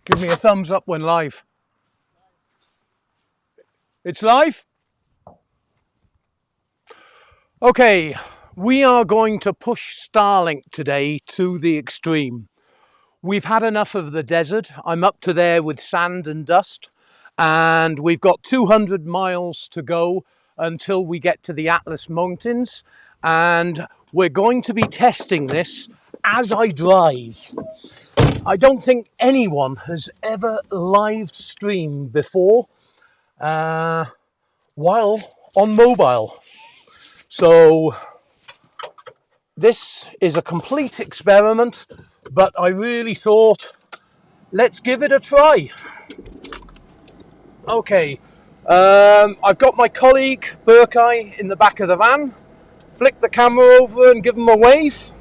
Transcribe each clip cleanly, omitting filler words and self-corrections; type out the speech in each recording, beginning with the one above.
Give me a thumbs up when live. It's live? Okay, we are going to push Starlink today to the extreme. We've had enough of the desert. I'm up to there with sand and dust, and we've got 200 miles to go until we get to the Atlas Mountains, and we're going to be testing this as I drive. I don't think anyone has ever live streamed before while on mobile. So this is a complete experiment, but I really thought, let's give it a try. Okay, I've got my colleague Berkay in the back of the van. Flick the camera over and give him a wave.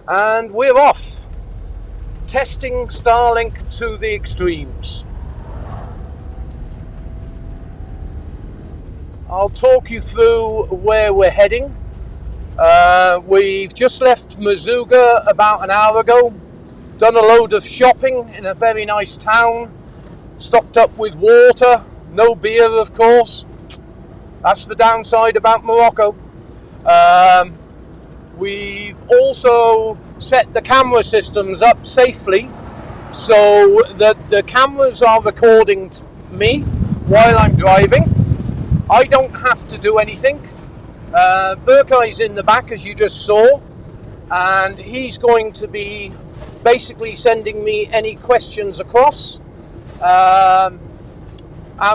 And we're off, testing Starlink to the extremes. I'll talk you through where we're heading. We've just left Merzouga about an hour ago, done a load of shopping in a very nice town, stocked up with water, no beer of course. That's the downside about Morocco. We've also set the camera systems up safely so that the cameras are recording me while I'm driving. I don't have to do anything. Berkay's in the back, as you just saw, and he's going to be basically sending me any questions across. And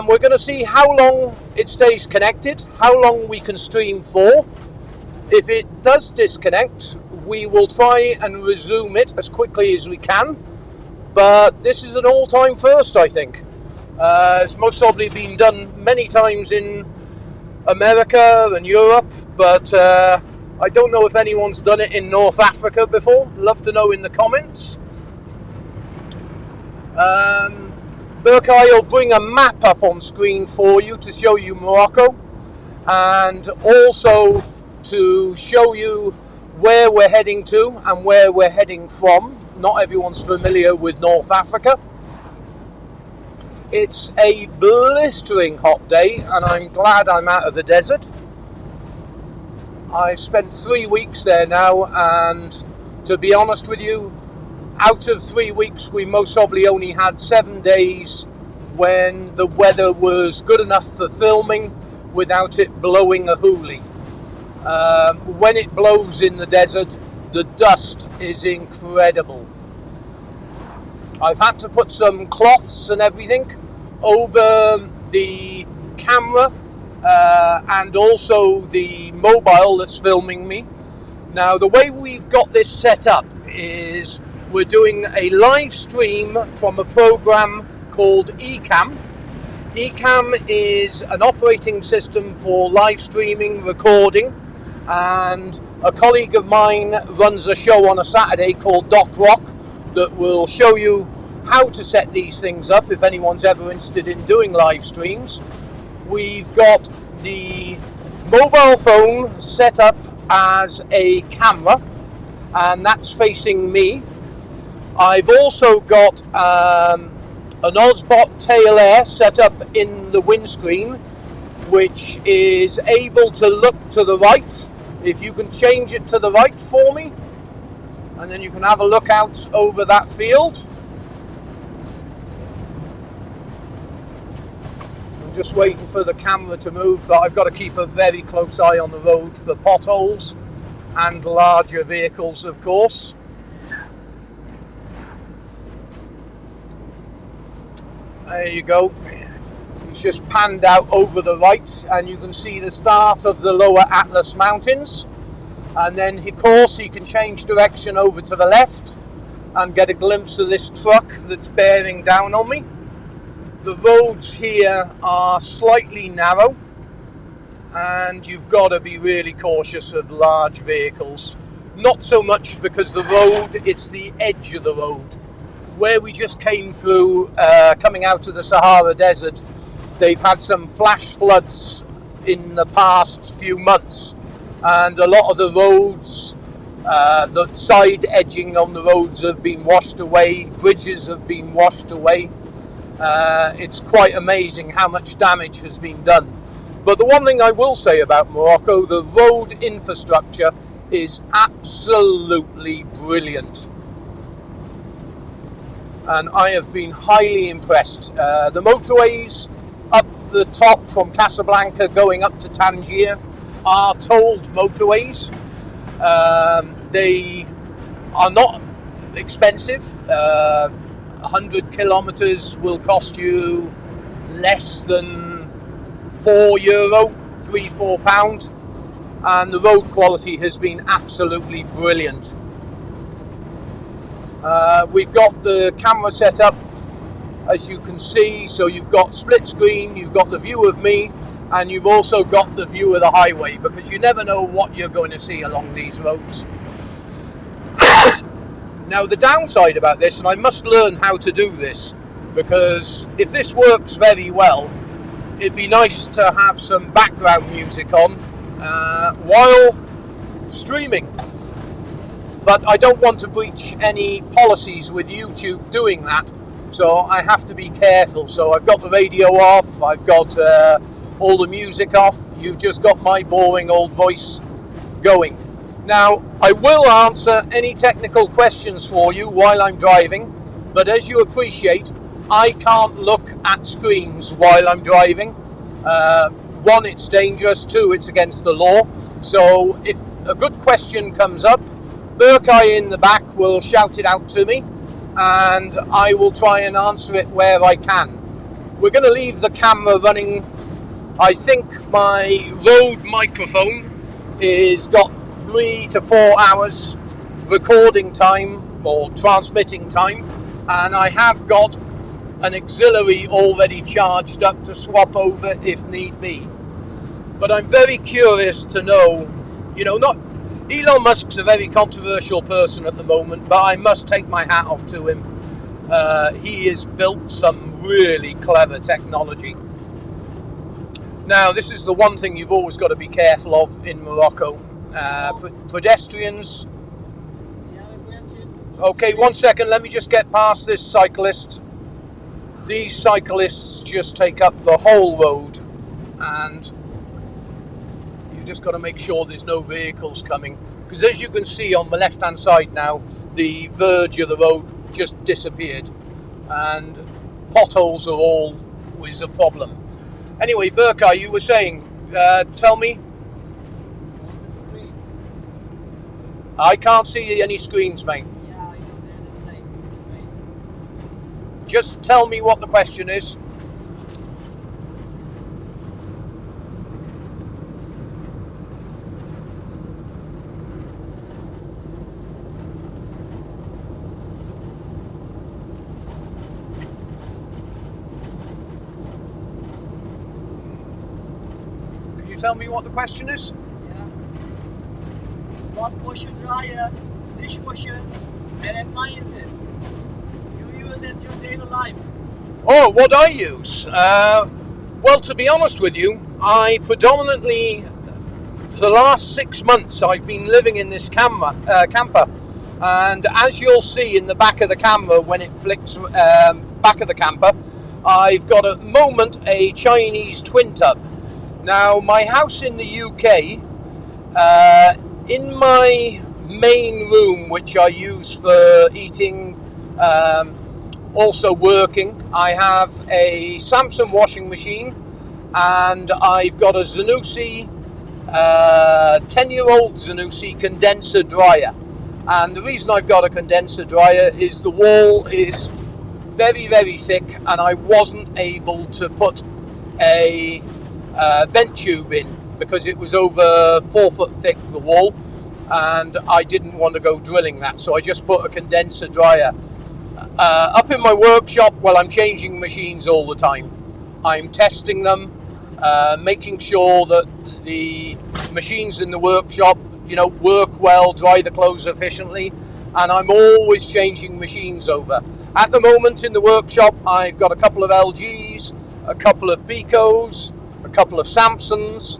we're going to see how long it stays connected, how long we can stream for. If it does disconnect, we will try and resume it as quickly as we can. But this is an all-time first, I think. It's most probably been done many times in America and Europe, but I don't know if anyone's done it in North Africa before. Love to know in the comments. Berkay will bring a map up on screen for you to show you Morocco, and also to show you where we're heading to and where we're heading from. Not everyone's familiar with North Africa. It's a blistering hot day, and I'm glad I'm out of the desert. I've spent 3 weeks there now, and to be honest with you, out of 3 weeks we most probably only had 7 days when the weather was good enough for filming without it blowing a hoolie. When it blows in the desert, the dust is incredible. I've had to put some cloths and everything over the camera and also the mobile that's filming me. Now, the way we've got this set up is we're doing a live stream from a program called Ecamm. Ecamm is an operating system for live streaming, recording, and a colleague of mine runs a show on a Saturday called Doc Rock that will show you how to set these things up if anyone's ever interested in doing live streams. We've got the mobile phone set up as a camera, and that's facing me. I've also got an Osbot tail air set up in the windscreen, which is able to look to the right. If you can change it to the right for me, and then you can have a look out over that field. I'm just waiting for the camera to move, but I've got to keep a very close eye on the road for potholes and larger vehicles, of course. There you go. He's just panned out over the right, and you can see the start of the lower Atlas Mountains. And then, of course, he can change direction over to the left and get a glimpse of this truck that's bearing down on me. The roads here are slightly narrow, and you've got to be really cautious of large vehicles. Not so much because the road, it's the edge of the road. Where we just came through, coming out of the Sahara Desert, they've had some flash floods in the past few months, and a lot of the roads The side edging on the roads have been washed away, bridges have been washed away. It's quite amazing how much damage has been done. But the one thing I will say about Morocco, the road infrastructure is absolutely brilliant. And I have been highly impressed. The motorways up the top from Casablanca going up to Tangier are tolled motorways. They are not expensive. 100 kilometers will cost you less than €4, £3-4, and the road quality has been absolutely brilliant. We've got the camera set up, as you can see, so you've got split screen, you've got the view of me, and you've also got the view of the highway, because you never know what you're going to see along these roads. Now, the downside about this, and I must learn how to do this, because if this works very well, it'd be nice to have some background music on while streaming. But I don't want to breach any policies with YouTube doing that, so I have to be careful. So I've got the radio off, I've got all the music off, you've just got my boring old voice going. Now, I will answer any technical questions for you while I'm driving, but as you appreciate, I can't look at screens while I'm driving. One, it's dangerous. Two, it's against the law. So if a good question comes up, Berkay in the back will shout it out to me, and I will try and answer it where I can. We're going to leave the camera running. I think my Rode microphone is got 3 to 4 hours recording time or transmitting time, and I have got an auxiliary already charged up to swap over if need be. But I'm very curious to know, not Elon Musk's a very controversial person at the moment, but I must take my hat off to him. He has built some really clever technology. Now, this is the one thing you've always got to be careful of in Morocco. Pedestrians. Okay, 1 second, let me just get past this cyclist. These cyclists just take up the whole road, and you've just got to make sure there's no vehicles coming, because as you can see on the left hand side now, the verge of the road just disappeared, and potholes are always a problem. Anyway, Berkay, you were saying, tell me. I can't see any screens, mate. Yeah, I know there's a delay. Wait. Just tell me what the question is. Can you tell me what the question is? What washer dryer, dishwasher, and appliances you use at your daily life? Oh, what I use? Well, to be honest with you, I predominantly, for the last 6 months, I've been living in this camper. And as you'll see in the back of the camera, when it flicks back of the camper, I've got at the moment a Chinese twin tub. Now, my house in the UK, in my main room, which I use for eating, also working, I have a Samsung washing machine, and I've got a Zanussi, 10-year-old Zanussi condenser dryer. And the reason I've got a condenser dryer is the wall is very, very thick, and I wasn't able to put a vent tube in, because it was over 4 foot thick, the wall, and I didn't want to go drilling that, so I just put a condenser dryer up in my workshop. Well, I'm changing machines all the time. I'm testing them, making sure that the machines in the workshop, work well, dry the clothes efficiently, and I'm always changing machines over. At the moment in the workshop, I've got a couple of LGs, a couple of Bicos, a couple of Samsungs,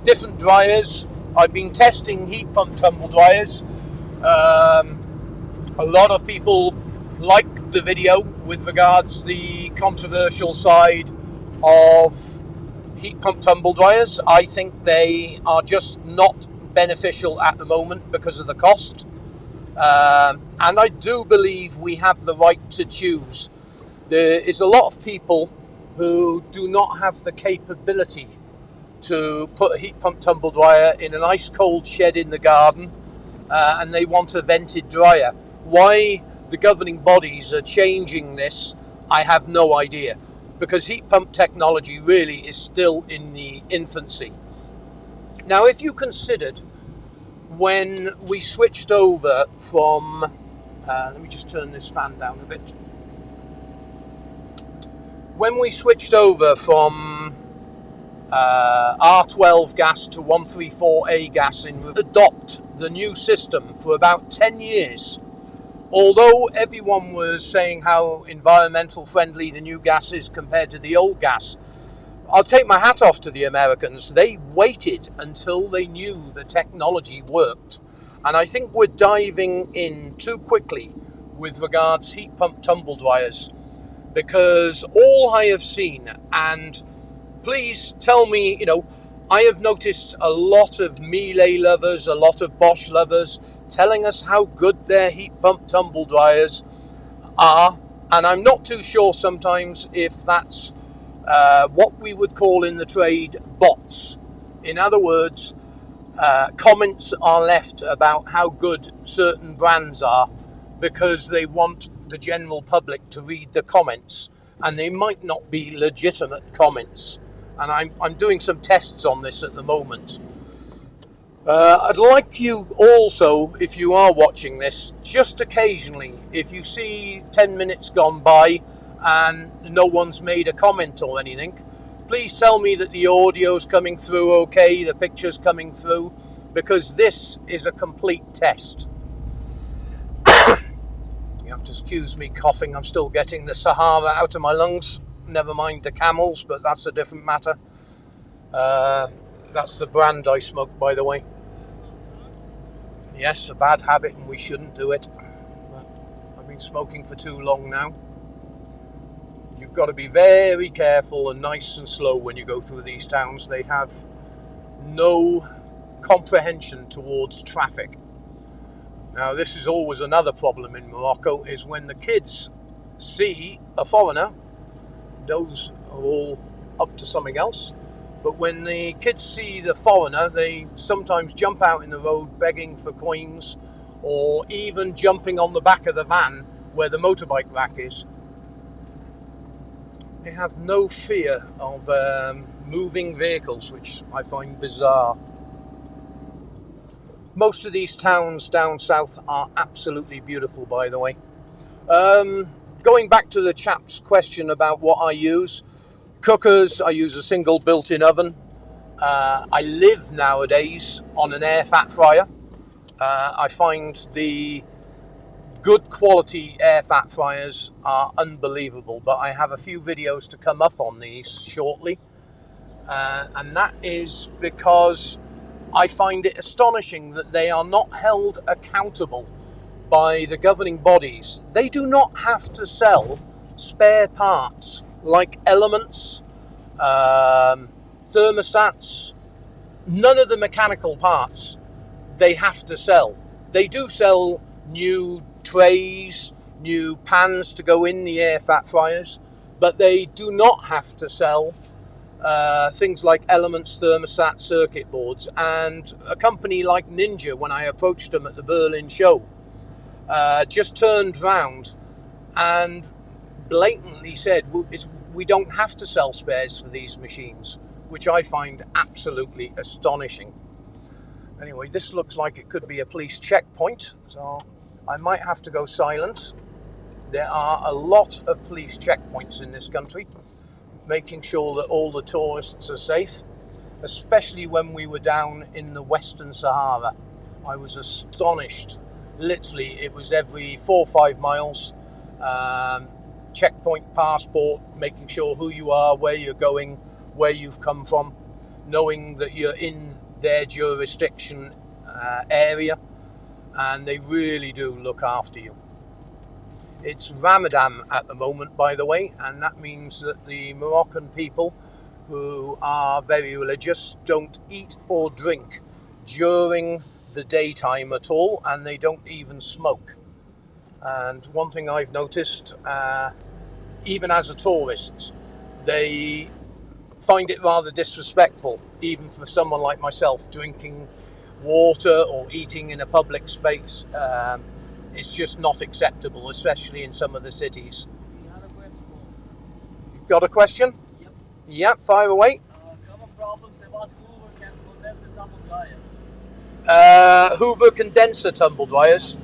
different dryers, I've been testing heat pump tumble dryers. A lot of people like the video with regards to the controversial side of heat pump tumble dryers. I think they are just not beneficial at the moment because of the cost. And I do believe we have the right to choose. There is a lot of people who do not have the capability to put a heat pump tumble dryer in an ice cold shed in the garden, and they want a vented dryer. Why the governing bodies are changing this, I have no idea, because heat pump technology really is still in the infancy. Now, if you considered when we switched over from, let me just turn this fan down a bit. When we switched over from R12 gas to 134A gas and adopt the new system for about 10 years, although everyone was saying how environmental friendly the new gas is compared to the old gas, I'll take my hat off to the Americans. They waited until they knew the technology worked. And I think we're diving in too quickly with regards heat pump tumble dryers, because all I have seen, and please tell me, I have noticed a lot of Miele lovers, a lot of Bosch lovers telling us how good their heat pump tumble dryers are. And I'm not too sure sometimes if that's what we would call in the trade bots. In other words, comments are left about how good certain brands are because they want the general public to read the comments, and they might not be legitimate comments. And I'm doing some tests on this at the moment. I'd like you also, if you are watching this, just occasionally, if you see 10 minutes gone by and no one's made a comment or anything, please tell me that the audio's coming through okay, the picture's coming through, because this is a complete test. You have to excuse me coughing, I'm still getting the Sahara out of my lungs. Never mind the camels, but that's a different matter. That's the brand I smoke, by the way. Yes, a bad habit and we shouldn't do it. But I've been smoking for too long now. You've got to be very careful and nice and slow when you go through these towns. They have no comprehension towards traffic. Now, this is always another problem in Morocco, is when the kids see a foreigner, those are all up to something else, but when the kids see the foreigner, they sometimes jump out in the road begging for coins, or even jumping on the back of the van where the motorbike rack is. They have no fear of moving vehicles, which I find bizarre. Most of these towns down south are absolutely beautiful, by the way. Going back to the chap's question about what I use. Cookers, I use a single built-in oven. I live nowadays on an air fat fryer. I find the good quality air fat fryers are unbelievable, but I have a few videos to come up on these shortly. And that is because I find it astonishing that they are not held accountable by the governing bodies. They do not have to sell spare parts like elements, thermostats, none of the mechanical parts they have to sell. They do sell new trays, new pans to go in the air fat fryers, but they do not have to sell things like elements, thermostat, circuit boards. And a company like Ninja, when I approached them at the Berlin show, just turned round and blatantly said, we don't have to sell spares for these machines, which I find absolutely astonishing. Anyway, this looks like it could be a police checkpoint, so I might have to go silent. There are a lot of police checkpoints in this country, making sure that all the tourists are safe, especially when we were down in the Western Sahara. I was astonished. Literally, it was every 4 or 5 miles, checkpoint, passport, making sure who you are, where you're going, where you've come from, knowing that you're in their jurisdiction area, and they really do look after you. It's Ramadan at the moment, by the way, and that means that the Moroccan people who are very religious don't eat or drink during the daytime at all, and they don't even smoke. And one thing I've noticed, even as a tourist, they find it rather disrespectful, even for someone like myself, drinking water or eating in a public space. It's just not acceptable, especially in some of the cities. You've got a question? Yep. Yep, fire away. Common problems about Hoover and condenser tumble dryer. Hoover condenser tumble dryers.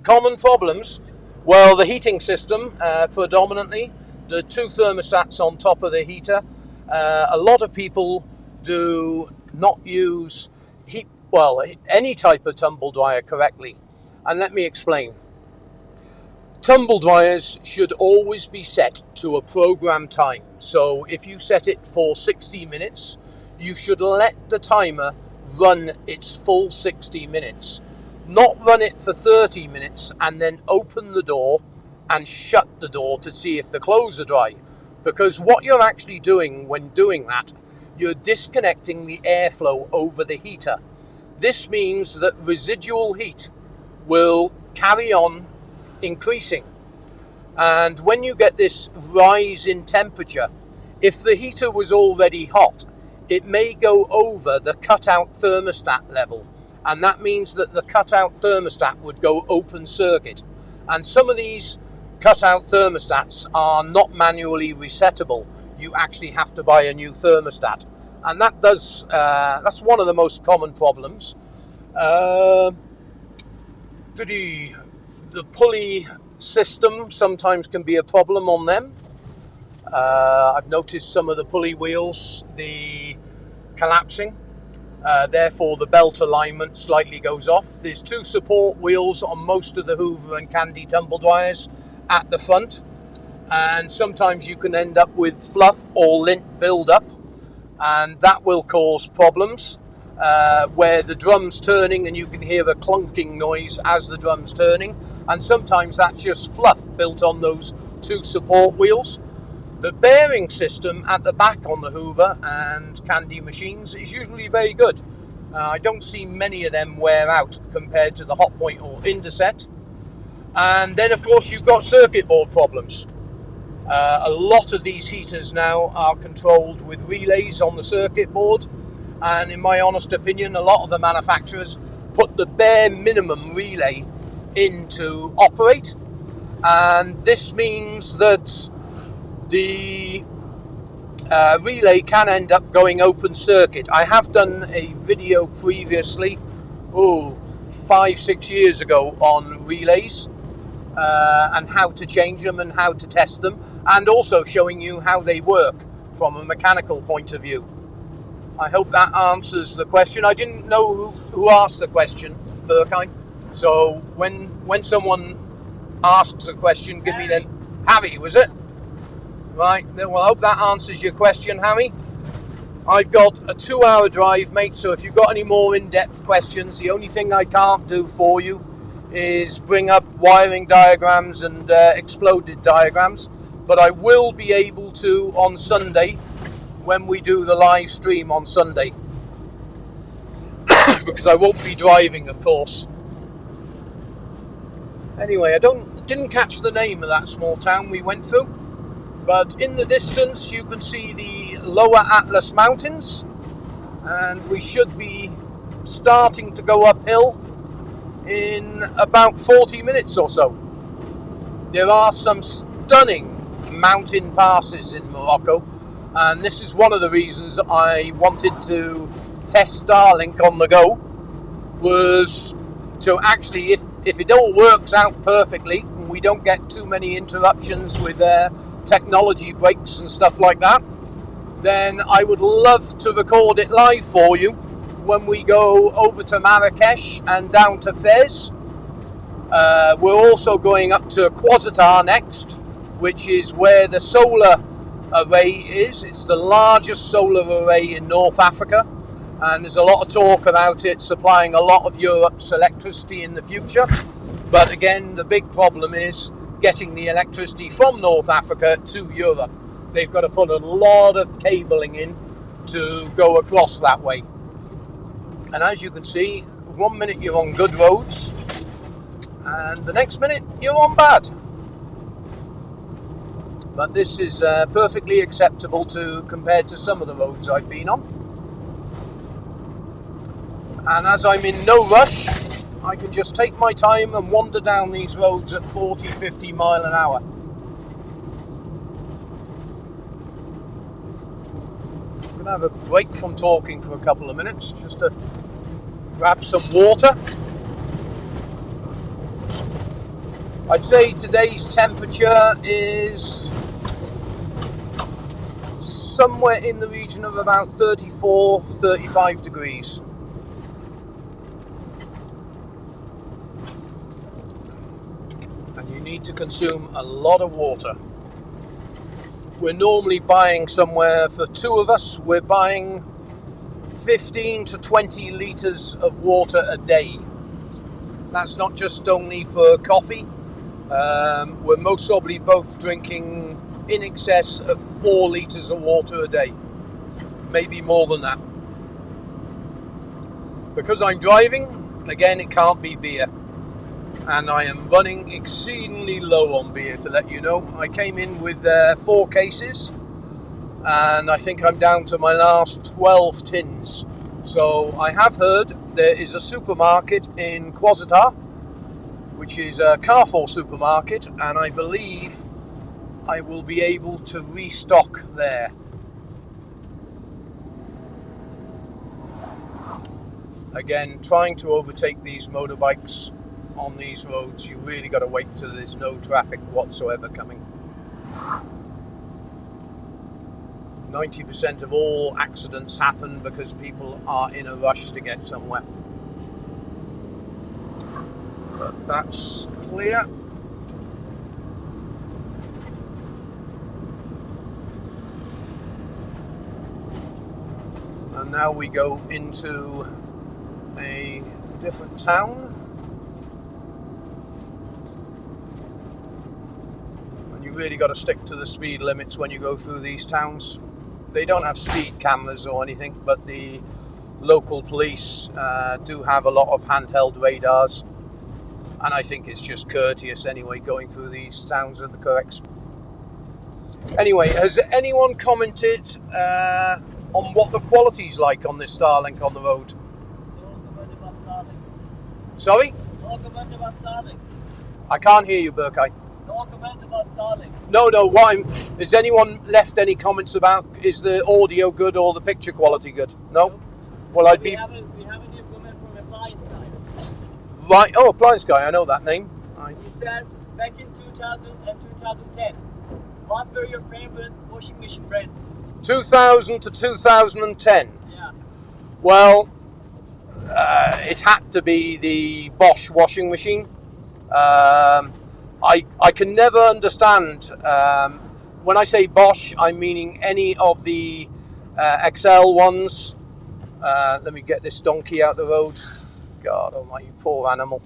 Common problems? Well, the heating system, predominantly. The two thermostats on top of the heater. A lot of people do not use any type of tumble dryer correctly. And let me explain. Tumble dryers should always be set to a programmed time. So if you set it for 60 minutes, you should let the timer run its full 60 minutes. Not run it for 30 minutes and then open the door and shut the door to see if the clothes are dry. Because what you're actually doing when doing that, you're disconnecting the airflow over the heater. This means that residual heat will carry on increasing, and when you get this rise in temperature, if the heater was already hot, it may go over the cutout thermostat level, and that means that the cutout thermostat would go open circuit. And some of these cutout thermostats are not manually resettable. You actually have to buy a new thermostat, and that's one of the most common problems. The pulley system sometimes can be a problem on them. I've noticed some of the pulley wheels, the collapsing, therefore the belt alignment slightly goes off. There's two support wheels on most of the Hoover and Candy tumble dryers at the front, and sometimes you can end up with fluff or lint build-up, and that will cause problems. Where the drum's turning and you can hear a clunking noise as the drum's turning, and sometimes that's just fluff built on those two support wheels. The bearing system at the back on the Hoover and Candy machines is usually very good. I don't see many of them wear out compared to the Hotpoint or Indeset. And then of course you've got circuit board problems. A lot of these heaters now are controlled with relays on the circuit board. And in my honest opinion, a lot of the manufacturers put the bare minimum relay in to operate. And this means that the relay can end up going open circuit. I have done a video previously, 5-6 years ago, on relays and how to change them and how to test them, and also showing you how they work from a mechanical point of view. I hope that answers the question. I didn't know who asked the question, Berkheim. So when someone asks a question, give me then Harry, was it? Right, well, I hope that answers your question, Harry. I've got a 2-hour drive, mate, so if you've got any more in-depth questions, the only thing I can't do for you is bring up wiring diagrams and exploded diagrams, but I will be able to on Sunday, when we do the live stream on Sunday, because I won't be driving, of course. Anyway, I didn't catch the name of that small town we went through, but in the distance you can see the lower Atlas Mountains, and we should be starting to go uphill in about 40 minutes or so. There are some stunning mountain passes in Morocco, and this is one of the reasons I wanted to test Starlink on the go, was to actually, if it all works out perfectly and we don't get too many interruptions with technology breaks and stuff like that, then I would love to record it live for you when we go over to Marrakesh and down to Fez. We're also going up to Quasar next, which is where the solar array is. It's the largest solar array in North Africa, and there's a lot of talk about it supplying a lot of Europe's electricity in the future. But again, the big problem is getting the electricity from North Africa to Europe. They've got to put a lot of cabling in to go across that way. And as you can see, 1 minute you're on good roads, and the next minute you're on bad. But this is perfectly acceptable compared to some of the roads I've been on. And as I'm in no rush, I can just take my time and wander down these roads at 40, 50 mile an hour. I'm going to have a break from talking for a couple of minutes just to grab some water. I'd say today's temperature is somewhere in the region of about 34, 35 degrees. And you need to consume a lot of water. We're normally buying somewhere, for two of us, we're buying 15 to 20 litres of water a day. That's not just only for coffee. We're most probably both drinking in excess of 4 litres of water a day. Maybe more than that. Because I'm driving, again, it can't be beer. And I am running exceedingly low on beer, to let you know. I came in with 4 cases, and I think I'm down to my last 12 tins. So I have heard there is a supermarket in Quasita, which is a Carrefour supermarket, and I believe I will be able to restock there. Again, trying to overtake these motorbikes on these roads, you really got to wait till there's no traffic whatsoever coming. 90% of all accidents happen because people are in a rush to get somewhere. But that's clear. And now we go into a different town. And you really got to stick to the speed limits when you go through these towns. They don't have speed cameras or anything, but the local police do have a lot of handheld radars. And I think it's just courteous anyway, going through these towns at the correct speed. Anyway, has anyone commented on what the quality's like on this Starlink on the road? Sorry? No comment about Starlink. I can't hear you, Burkay. No comment about Starlink. No. Has anyone left any comments about, is the audio good or the picture quality good? No? Well, We have a new comment from Appliance Guy. Right, oh, Appliance Guy, I know that name. He says, back in 2000 and 2010, what were your favorite washing machine brands? 2000 to 2010. Yeah. Well, it had to be the Bosch washing machine. I can never understand, when I say Bosch, I'm meaning any of the XL ones. Let me get this donkey out the road. God almighty, poor animal.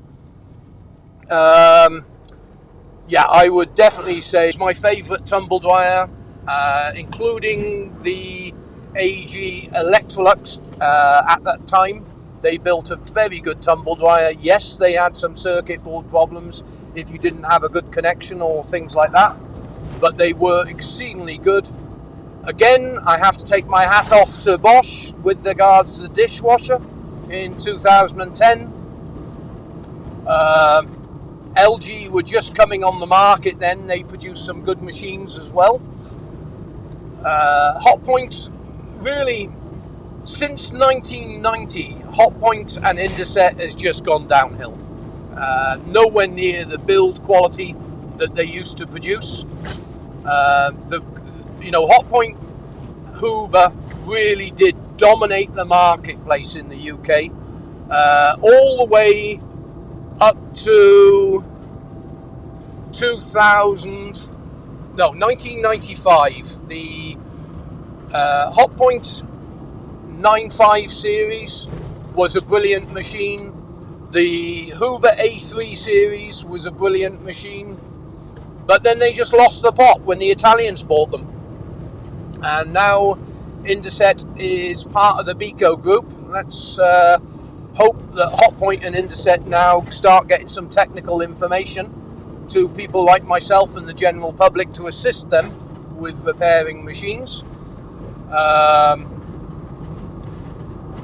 Yeah, I would definitely say it's my favourite tumble dryer, including the AG Electrolux at that time. They built a very good tumble dryer. Yes, they had some circuit board problems if you didn't have a good connection or things like that, but they were exceedingly good. Again, I have to take my hat off to Bosch with regards to the dishwasher in 2010. LG were just coming on the market then. They produced some good machines as well. Hotpoint, really, since 1990, Hotpoint and Indeset has just gone downhill. Nowhere near the build quality that they used to produce. Hotpoint Hoover really did dominate the marketplace in the UK, all the way up to 1995. The Hotpoint 95 series was a brilliant machine. The Hoover A3 series was a brilliant machine. But then they just lost the pot when the Italians bought them. And now Indeset is part of the Beko group. Let's hope that Hotpoint and Indeset now start getting some technical information to people like myself and the general public to assist them with repairing machines.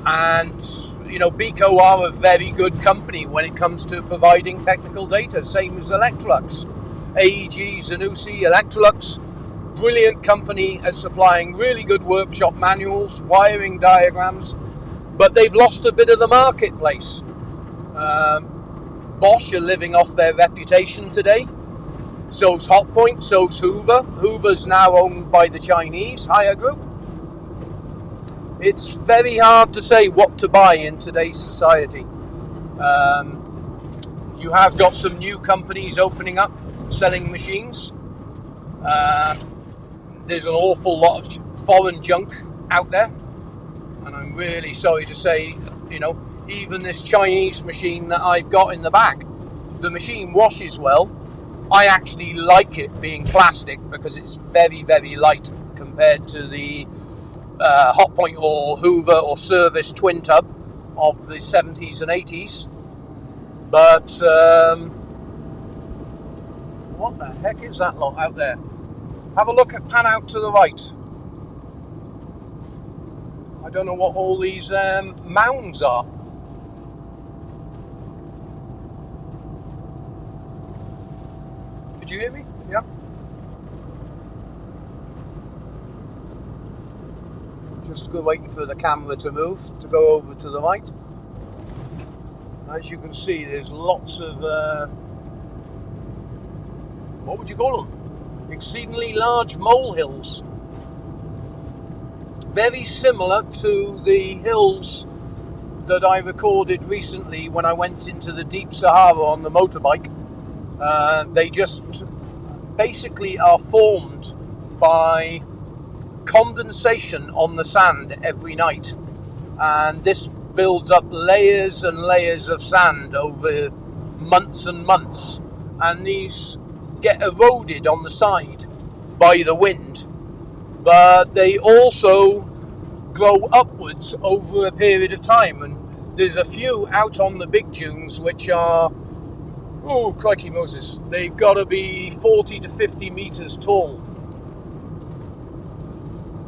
And you know, Beko are a very good company when it comes to providing technical data, same as Electrolux. AEG, Zanussi, Electrolux, brilliant company at supplying really good workshop manuals, wiring diagrams, but they've lost a bit of the marketplace. Bosch are living off their reputation today. So's Hotpoint, so's Hoover. Hoover's now owned by the Chinese Haier Group. It's very hard to say what to buy in today's society. You have got some new companies opening up, selling machines. There's an awful lot of foreign junk out there. And I'm really sorry to say, you know, even this Chinese machine that I've got in the back, the machine washes well. I actually like it being plastic because it's very, very light compared to the Hotpoint or Hoover or Service twin tub of the 70s and 80s. But what the heck is that lot out there? Have a look at, pan out to the right. I don't know what all these mounds are. Did you hear me? Yeah. Just waiting for the camera to move, to go over to the right. As you can see, there's lots of, what would you call them? Exceedingly large molehills. Very similar to the hills that I recorded recently when I went into the deep Sahara on the motorbike. They just basically are formed by condensation on the sand every night, and this builds up layers and layers of sand over months and months, and these get eroded on the side by the wind, but they also grow upwards over a period of time. And there's a few out on the big dunes which are, oh crikey Moses, they've got to be 40 to 50 meters tall.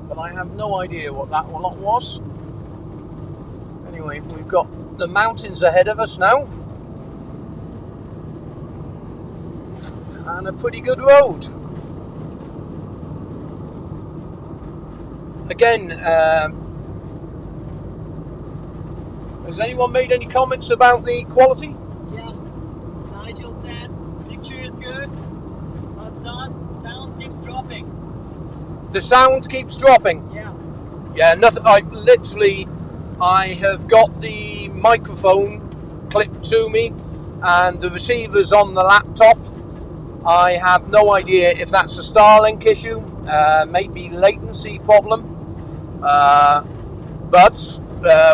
But I have no idea what that lot was. Anyway, we've got the mountains ahead of us now. And a pretty good road. Again, has anyone made any comments about the quality? Yeah, Nigel said picture is good, but sound keeps dropping. The sound keeps dropping? Yeah. Yeah, nothing. I have got the microphone clipped to me and the receiver's on the laptop. I have no idea if that's a Starlink issue, maybe latency problem, but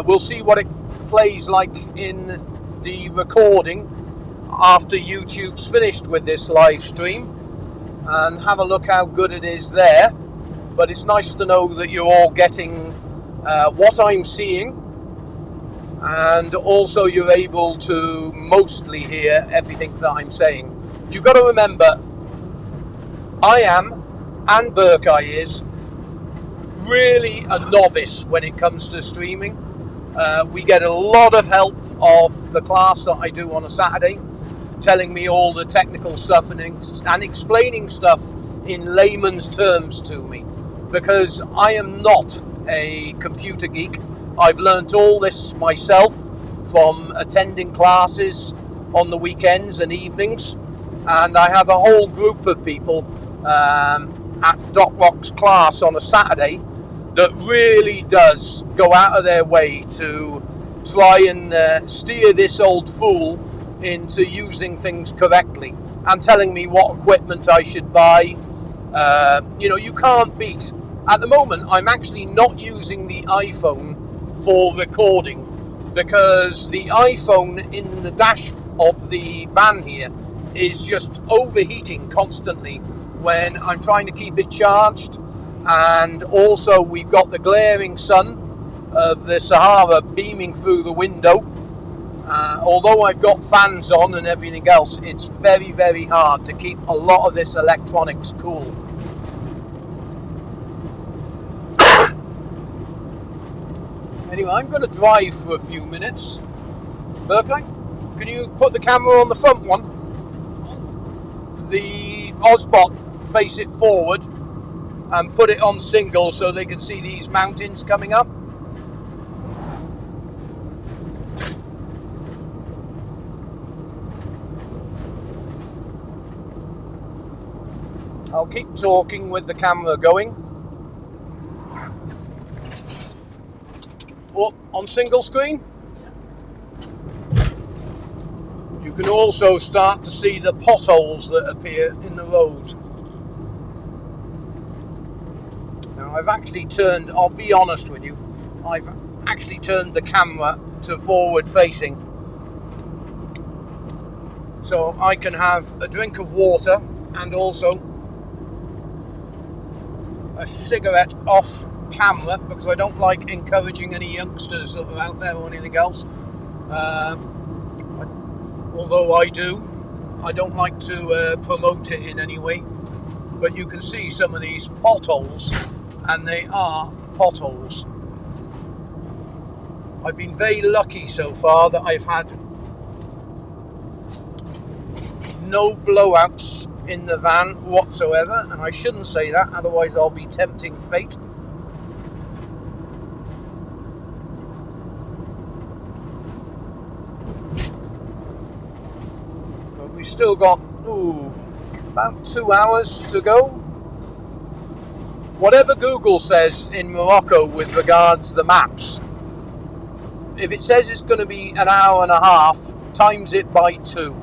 we'll see what it plays like in the recording after YouTube's finished with this live stream, and have a look how good it is there. But it's nice to know that you're all getting what I'm seeing, and also you're able to mostly hear everything that I'm saying. You've got to remember, I am, and Burkeye is, really a novice when it comes to streaming. We get a lot of help of the class that I do on a Saturday, telling me all the technical stuff and explaining stuff in layman's terms to me, because I am not a computer geek. I've learnt all this myself from attending classes on the weekends and evenings. And I have a whole group of people at Doc Rock's class on a Saturday that really does go out of their way to try and steer this old fool into using things correctly and telling me what equipment I should buy. You can't beat. At the moment, I'm actually not using the iPhone for recording, because the iPhone in the dash of the van here is just overheating constantly when I'm trying to keep it charged. And also we've got the glaring sun of the Sahara beaming through the window. Although I've got fans on and everything else, it's very, very hard to keep a lot of this electronics cool. Anyway, I'm going to drive for a few minutes. Berkay, can you put the camera on the front one? The Osbot, face it forward and put it on single so they can see these mountains coming up. I'll keep talking with the camera going. Oh, on single screen? You can also start to see the potholes that appear in the road. Now I've actually turned, I'll be honest with you, I've actually turned the camera to forward facing, so I can have a drink of water and also a cigarette off camera, because I don't like encouraging any youngsters that are out there or anything else. Although I do, I don't like to promote it in any way. But you can see some of these potholes, and they are potholes. I've been very lucky so far that I've had no blowouts in the van whatsoever, and I shouldn't say that, otherwise I'll be tempting fate. But we've still got about 2 hours to go. Whatever Google says in Morocco with regards to the maps, if it says it's going to be an hour and a half, times it by 2.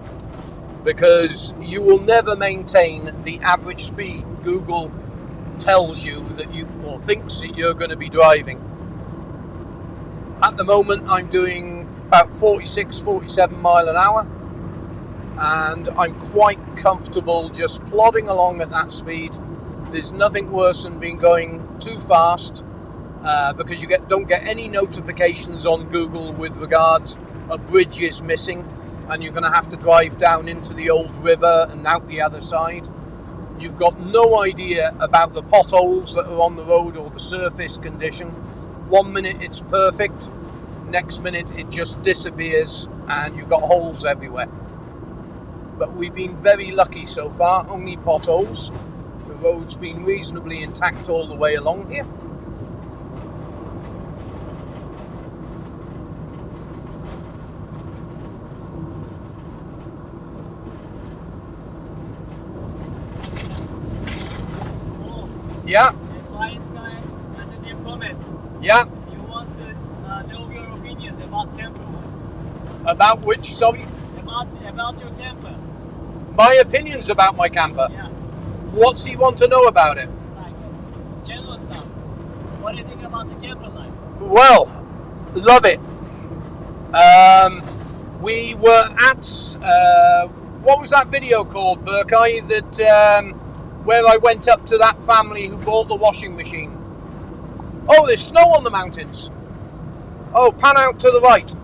Because you will never maintain the average speed Google tells you that you, or thinks that you're going to be driving. At the moment I'm doing about 46, 47 mile an hour, and I'm quite comfortable just plodding along at that speed. There's nothing worse than being going too fast, because you don't get any notifications on Google with regards a bridge is missing, and you're going to have to drive down into the old river and out the other side. You've got no idea about the potholes that are on the road or the surface condition. 1 minute it's perfect, next minute it just disappears and you've got holes everywhere. But we've been very lucky so far, only potholes. The road's been reasonably intact all the way along here. Yeah. This guy has a new comment. Yeah. He wants to know your opinions about camper. About which? Sorry? About your camper. My opinions about my camper? Yeah. What's he want to know about it? Like general stuff. What do you think about the camper life? Well, love it. We were at, what was that video called, Berkay, that where I went up to that family who bought the washing machine. Oh, there's snow on the mountains. Oh, pan out to the right.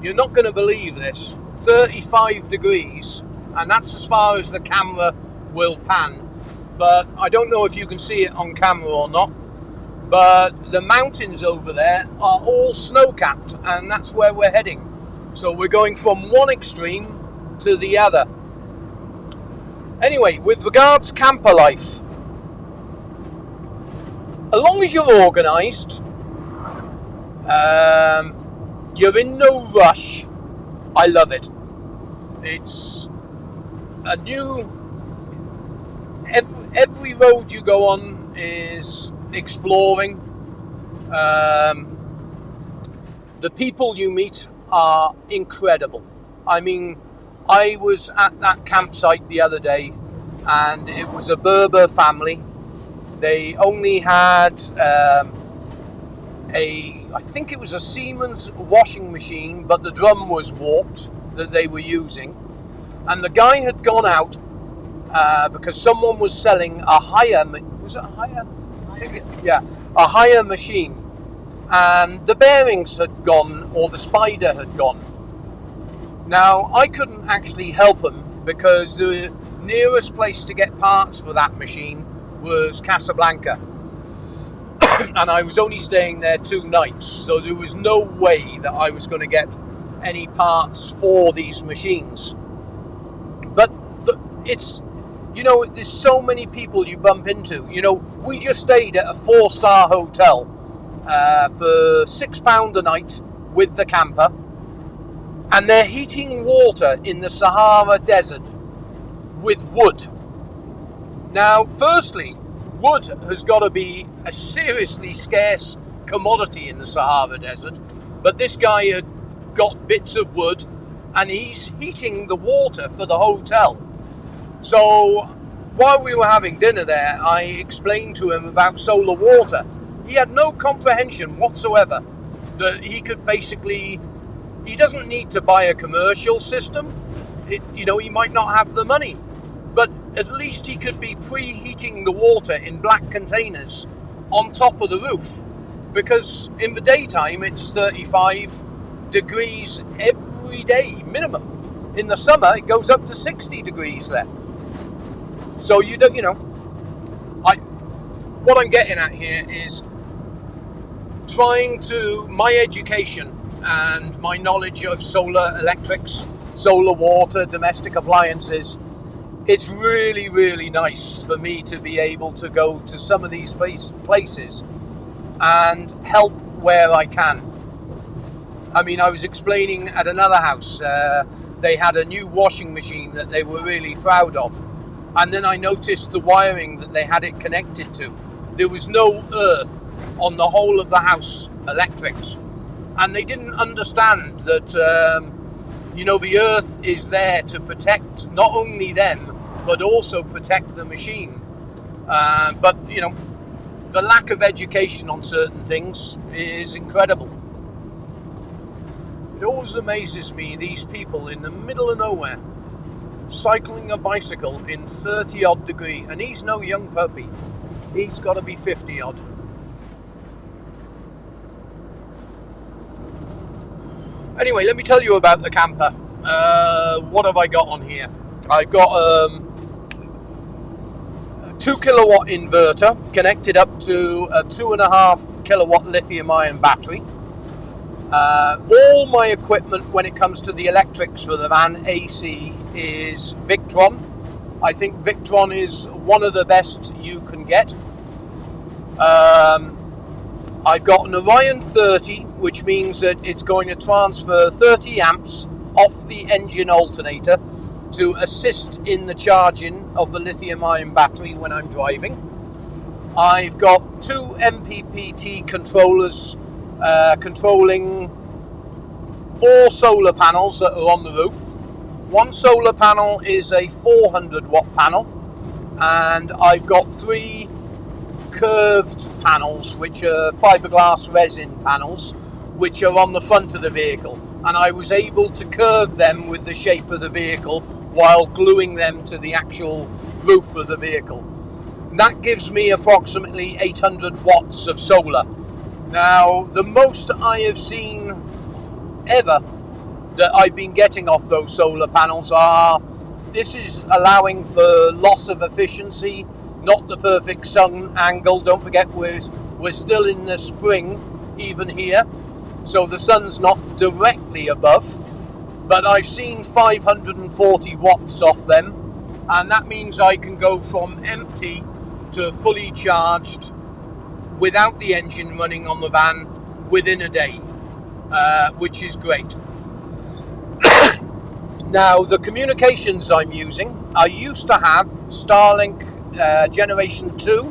You're not going to believe this. 35 degrees, and that's as far as the camera will pan. But I don't know if you can see it on camera or not. But the mountains over there are all snow-capped, and that's where we're heading. So we're going from one extreme to the other. Anyway, with regards camper life, as long as you're organised, you're in no rush, I love it. It's a new, every road you go on is exploring. The people you meet are incredible. I mean, I was at that campsite the other day, and it was a Berber family, They only had I think it was a Siemens washing machine, but the drum was warped that they were using. And the guy had gone out because someone was selling a hire. Was it a hire? A hire machine. And the bearings had gone, or the spider had gone. Now, I couldn't actually help him because the nearest place to get parts for that machine was Casablanca. And I was only staying there 2 nights, so there was no way that I was going to get any parts for these machines. But it's, there's so many people you bump into. We just stayed at a 4-star hotel for £6 a night with the camper, and they're heating water in the Sahara Desert with wood. Now, firstly, wood has got to be a seriously scarce commodity in the Sahara Desert, but this guy had got bits of wood and he's heating the water for the hotel. So while we were having dinner there, I explained to him about solar water. He had no comprehension whatsoever that he could basically, he doesn't need to buy a commercial system. He might not have the money, but at least he could be preheating the water in black containers on top of the roof, because in the daytime it's 35 degrees every day minimum. In the summer it goes up to 60 degrees there. So what I'm getting at here is my education and my knowledge of solar electrics, solar water, domestic appliances. It's really, really nice for me to be able to go to some of these places and help where I can. I mean, I was explaining at another house, they had a new washing machine that they were really proud of. And then I noticed the wiring that they had it connected to. There was no earth on the whole of the house, electrics. And they didn't understand that, the earth is there to protect not only them, but also protect the machine. But the lack of education on certain things is incredible. It always amazes me, these people in the middle of nowhere, cycling a bicycle in 30 odd degree, and he's no young puppy. He's got to be 50 odd. Anyway, let me tell you about the camper. What have I got on here? I've got a 2 kilowatt inverter connected up to a 2.5 kilowatt lithium ion battery. All my equipment when it comes to the electrics for the van AC is Victron. I think Victron is one of the best you can get. I've got an Orion 30, which means that it's going to transfer 30 amps off the engine alternator to assist in the charging of the lithium ion battery when I'm driving. I've got 2 MPPT controllers controlling 4 solar panels that are on the roof. One solar panel is a 400 watt panel, and I've got 3 curved panels, which are fiberglass resin panels, which are on the front of the vehicle, and I was able to curve them with the shape of the vehicle while gluing them to the actual roof of the vehicle. That gives me approximately 800 watts of solar. Now, the most I have seen ever that I've been getting off those solar panels this is allowing for loss of efficiency, not the perfect sun angle. Don't forget, we're still in the spring even here, so the sun's not directly above, but I've seen 540 watts off them, and that means I can go from empty to fully charged without the engine running on the van within a day, which is great. Now, the communications I'm using, I used to have Starlink Generation 2,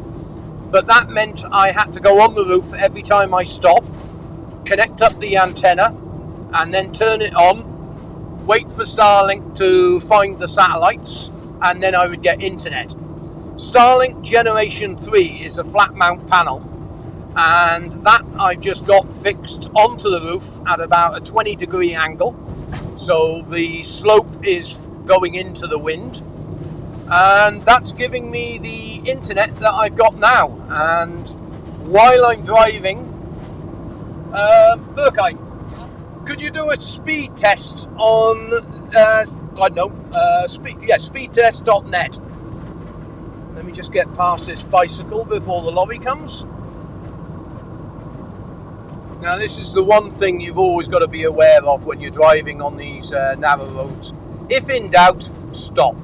but that meant I had to go on the roof every time I stop, connect up the antenna, and then turn it on, wait for Starlink to find the satellites, and then I would get internet. Starlink Generation 3 is a flat mount panel, and that I've just got fixed onto the roof at about a 20-degree angle, so the slope is going into the wind, and that's giving me the internet that I've got now. And while I'm driving, Berkay, could you do a speed test on speedtest.net? Let me just get past this bicycle before the lorry comes. Now, this is the one thing you've always got to be aware of when you're driving on these narrow roads. If in doubt, stop.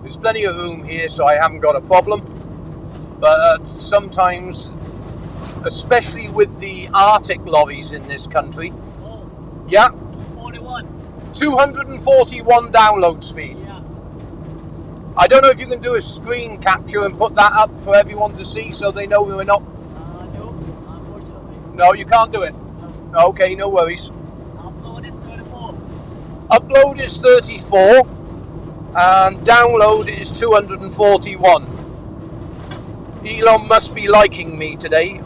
There's plenty of room here, so I haven't got a problem. But sometimes, especially with the Arctic lorries in this country, 241 download speed. Yeah. I don't know if you can do a screen capture and put that up for everyone to see so they know we're not... No, unfortunately. No, you can't do it? No. Okay, no worries. Upload is 34. Upload is 34 and download is 241. Elon must be liking me today.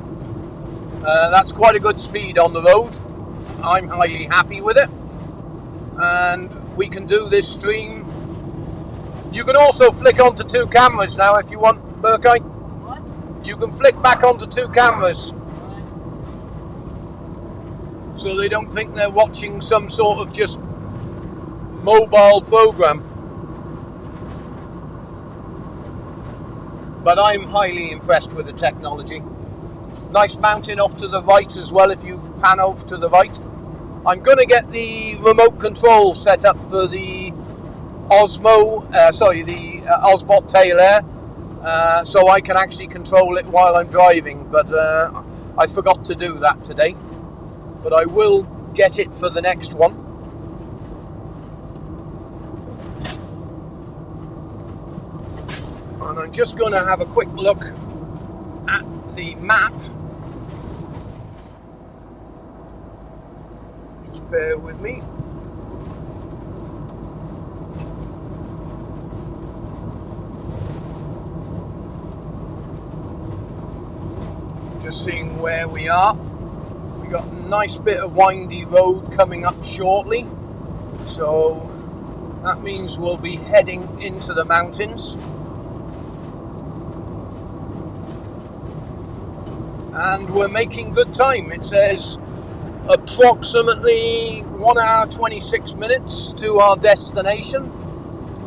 That's quite a good speed on the road. I'm highly happy with it. And we can do this stream. You can also flick onto two cameras now if you want, Berkay. What? You can flick back onto two cameras, Right. so they don't think they're watching some sort of just mobile program. But I'm highly impressed with the technology. Nice mountain off to the right as well if you pan over to the right. I'm going to get the remote control set up for the Osbot Tail Air, so I can actually control it while I'm driving, but I forgot to do that today. But I will get it for the next one. And I'm just going to have a quick look at the map. Just bear with me. Just seeing where we are. We got a nice bit of windy road coming up shortly, so that means we'll be heading into the mountains. And we're making good time. It says approximately 1 hour 26 minutes to our destination.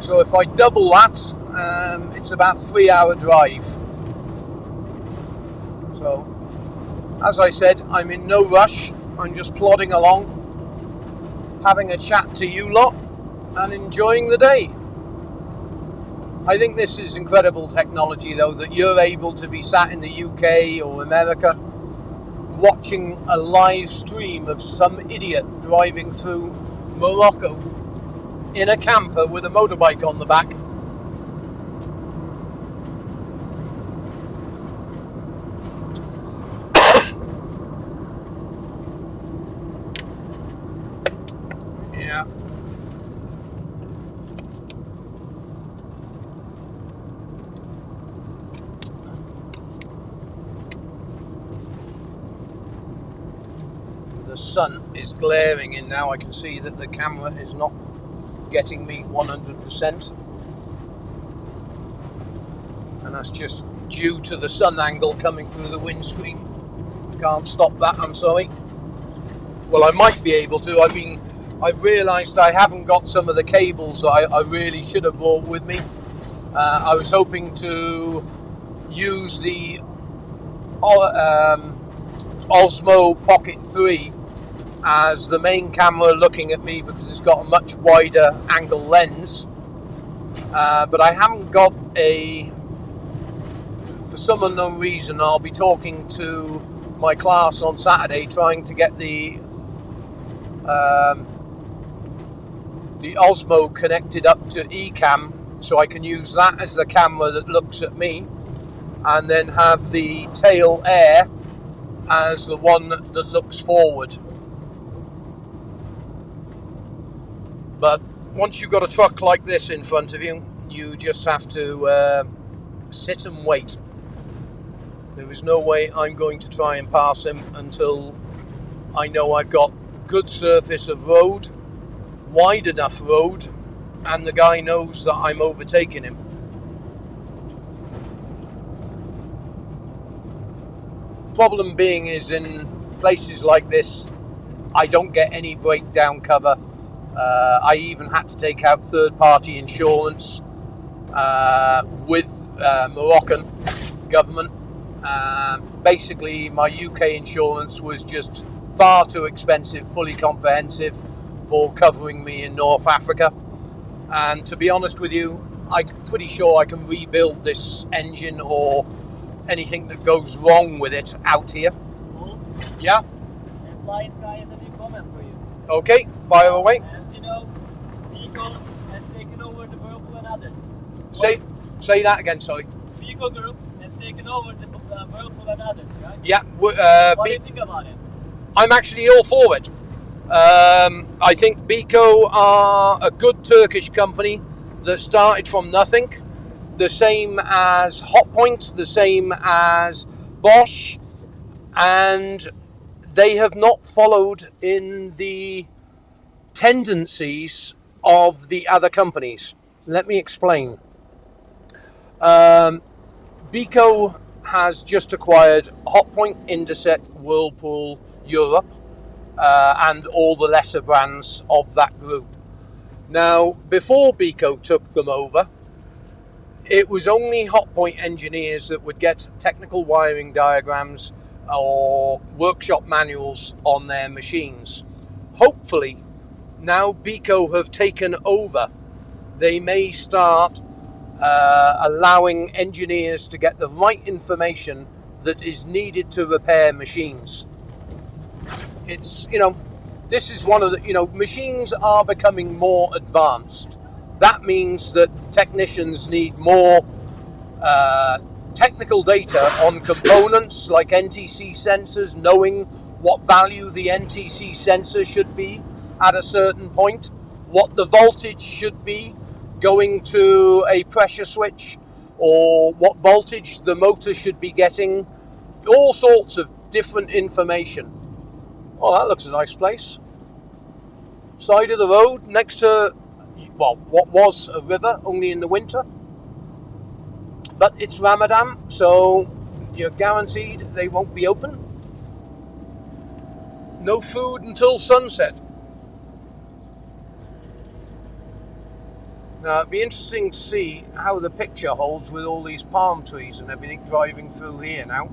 So if I double that, it's about 3-hour drive. So, as I said, I'm in no rush. I'm just plodding along, having a chat to you lot and enjoying the day. I think this is incredible technology, though, that you're able to be sat in the UK or America watching a live stream of some idiot driving through Morocco in a camper with a motorbike on the back. Yeah. The sun is glaring in now. I can see that the camera is not getting me 100%, and that's just due to the sun angle coming through the windscreen. Can't stop that, I'm sorry. Well, I might be able to. I mean, I've realised I haven't got some of the cables that I really should have brought with me. I was hoping to use the Osmo Pocket 3 as the main camera looking at me because it's got a much wider angle lens, but I haven't got for some unknown reason. I'll be talking to my class on Saturday trying to get the Osmo connected up to eCam so I can use that as the camera that looks at me, and then have the tail air as the one that looks forward. But once you've got a truck like this in front of you, you just have to sit and wait. There is no way I'm going to try and pass him until I know I've got good surface of road, wide enough road, and the guy knows that I'm overtaking him. Problem being is, in places like this, I don't get any breakdown cover. I even had to take out third-party insurance with Moroccan government. Basically, my UK insurance was just far too expensive, fully comprehensive, for covering me in North Africa. And to be honest with you, I'm pretty sure I can rebuild this engine or anything that goes wrong with it out here. Cool. Yeah? And Flying Sky has a new comment for you. Okay, fire away. As you know, Vico has taken over the Whirlpool and others. Say that again, sorry. Vico Group has taken over the Whirlpool and others, right? Yeah. What do you think about it? I'm actually all for it. I think Beko are a good Turkish company that started from nothing. The same as Hotpoint, the same as Bosch, and they have not followed in the tendencies of the other companies. Let me explain. Beko has just acquired Hotpoint, Indeset, Whirlpool, Europe, and all the lesser brands of that group. Now, before Beko took them over, it was only Hotpoint engineers that would get technical wiring diagrams or workshop manuals on their machines. Hopefully, now Beko have taken over, they may start allowing engineers to get the right information that is needed to repair machines. It's, this is one of the, machines are becoming more advanced. That means that technicians need more technical data on components like NTC sensors, knowing what value the NTC sensor should be at a certain point, what the voltage should be going to a pressure switch, or what voltage the motor should be getting, all sorts of different information. Oh, that looks a nice place. Side of the road next to, well, what was a river, only in the winter. But it's Ramadan, so you're guaranteed they won't be open. No food until sunset. Now, it'd be interesting to see how the picture holds with all these palm trees and everything driving through here now.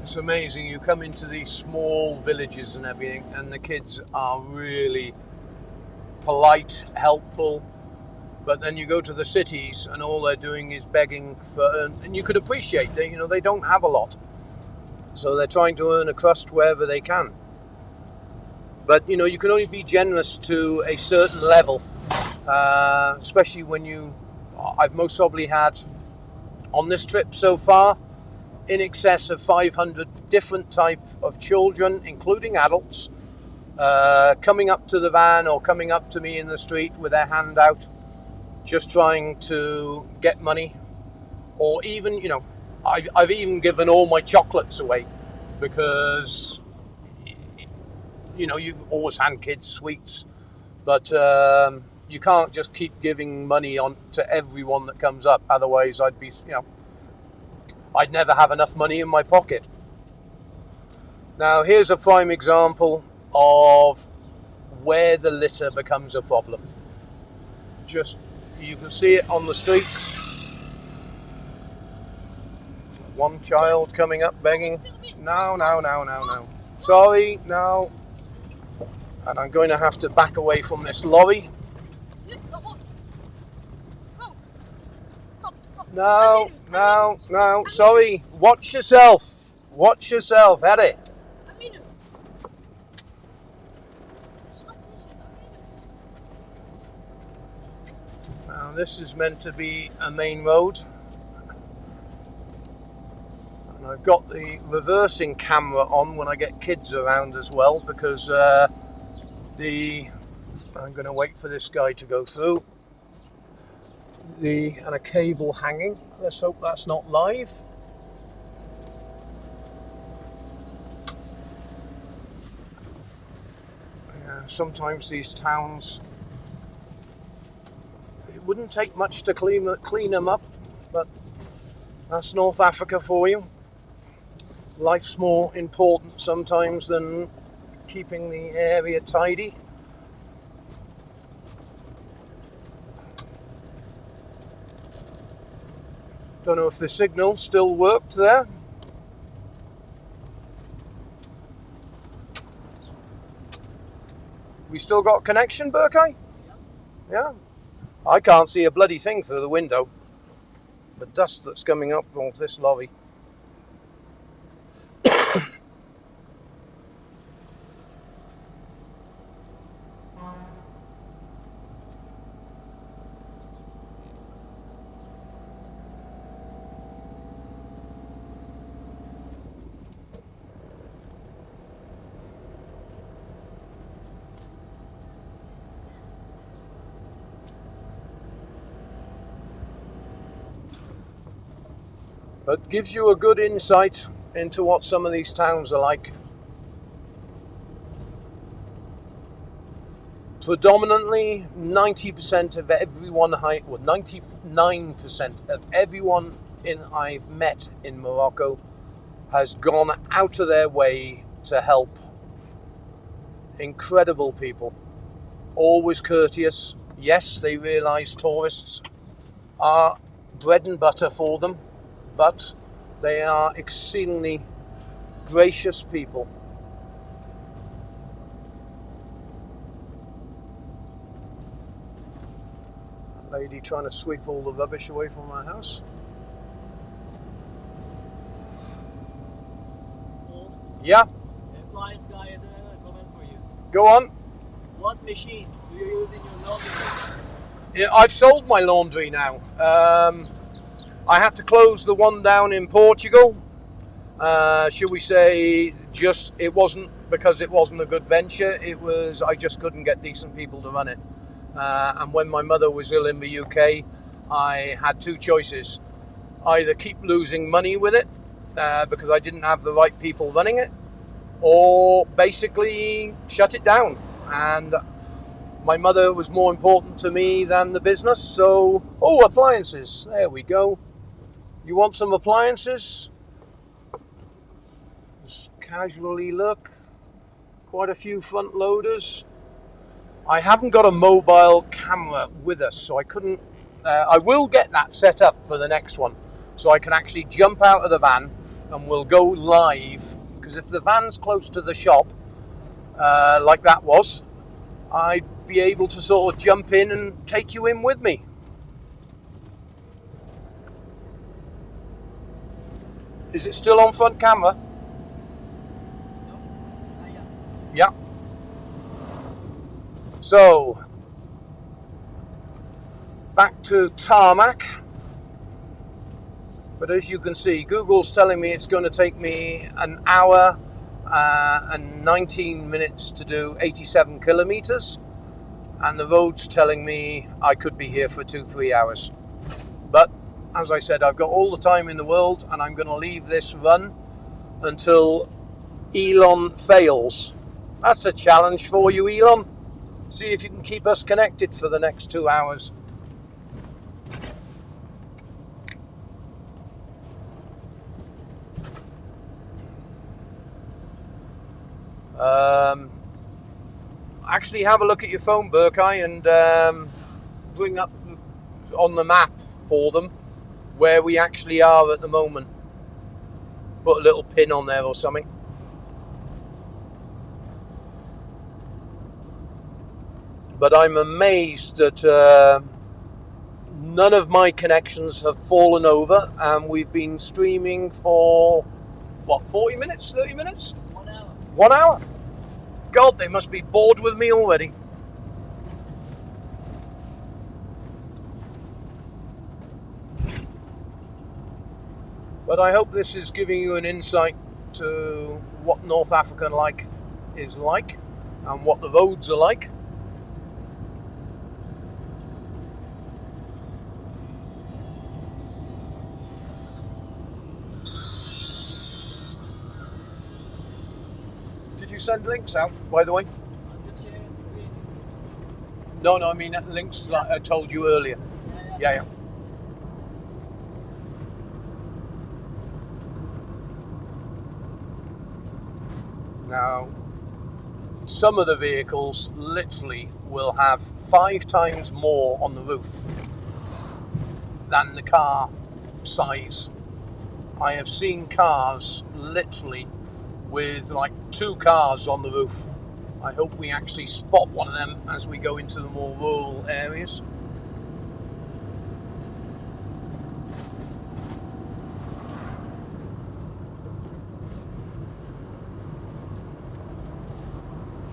It's amazing, you come into these small villages and everything, and the kids are really polite, helpful, but then you go to the cities and all they're doing is begging for, and you could appreciate that, they don't have a lot, so they're trying to earn a crust wherever they can. But you can only be generous to a certain level, especially when I've most probably had on this trip so far in excess of 500 different type of children, including adults, coming up to the van or coming up to me in the street with their hand out, just trying to get money. Or even, I've even given all my chocolates away, because, you always hand kids sweets, but you can't just keep giving money on to everyone that comes up. Otherwise, I'd be, I'd never have enough money in my pocket. Now, here's a prime example of where the litter becomes a problem. You can see it on the streets. One child coming up begging. No. Sorry, no. And I'm going to have to back away from this lorry. No. Sorry. Watch yourself. Eddie. this is meant to be a main road. And I've got the reversing camera on when I get kids around as well, because I'm going to wait for this guy to go through. And a cable hanging. Let's hope that's not live. Sometimes these towns, it wouldn't take much to clean them up, but that's North Africa for you. Life's more important sometimes than keeping the area tidy. Don't know if the signal still worked there. We still got connection, Berkay? Yeah. I can't see a bloody thing through the window. The dust that's coming up off this lorry. But gives you a good insight into what some of these towns are like. Predominantly, 90% of everyone, 99% of everyone I've met in Morocco has gone out of their way to help. Incredible people. Always courteous. Yes, they realise tourists are bread and butter for them, but they are exceedingly gracious people. Lady trying to sweep all the rubbish away from my house. Yeah. Appliance guy has another comment for you. Go on. What machines do you use in your laundry? Yeah, I've sold my laundry now. I had to close the one down in Portugal. Should we say, it wasn't because it wasn't a good venture. It was I just couldn't get decent people to run it. And when my mother was ill in the UK, I had two choices: either keep losing money with it because I didn't have the right people running it, or basically shut it down. And my mother was more important to me than the business. So, appliances. There we go. You want some appliances? Just casually look. Quite a few front loaders. I haven't got a mobile camera with us, so I couldn't. I will get that set up for the next one, so I can actually jump out of the van and we'll go live. Because if the van's close to the shop, like that was, I'd be able to sort of jump in and take you in with me. Is it still on front camera? Yeah. So, back to tarmac. But as you can see, Google's telling me it's going to take me an hour and 19 minutes to do 87 kilometers. And the road's telling me I could be here for 2-3 hours. But as I said, I've got all the time in the world, and I'm going to leave this run until Elon fails. That's a challenge for you, Elon. See if you can keep us connected for the next 2 hours. Actually have a look at your phone, Berkay, and bring up on the map for them where we actually are at the moment. Put a little pin on there or something. But I'm amazed that none of my connections have fallen over, and we've been streaming for, 40 minutes, 30 minutes? 1 hour. 1 hour? God, they must be bored with me already. But I hope this is giving you an insight to what North African life is like and what the roads are like. Did you send links out, by the way? I'm just sharing a screen. No, I mean links like I told you earlier. Yeah. Now, some of the vehicles literally will have 5 times more on the roof than the car size. I have seen cars literally with like 2 cars on the roof. I hope we actually spot one of them as we go into the more rural areas.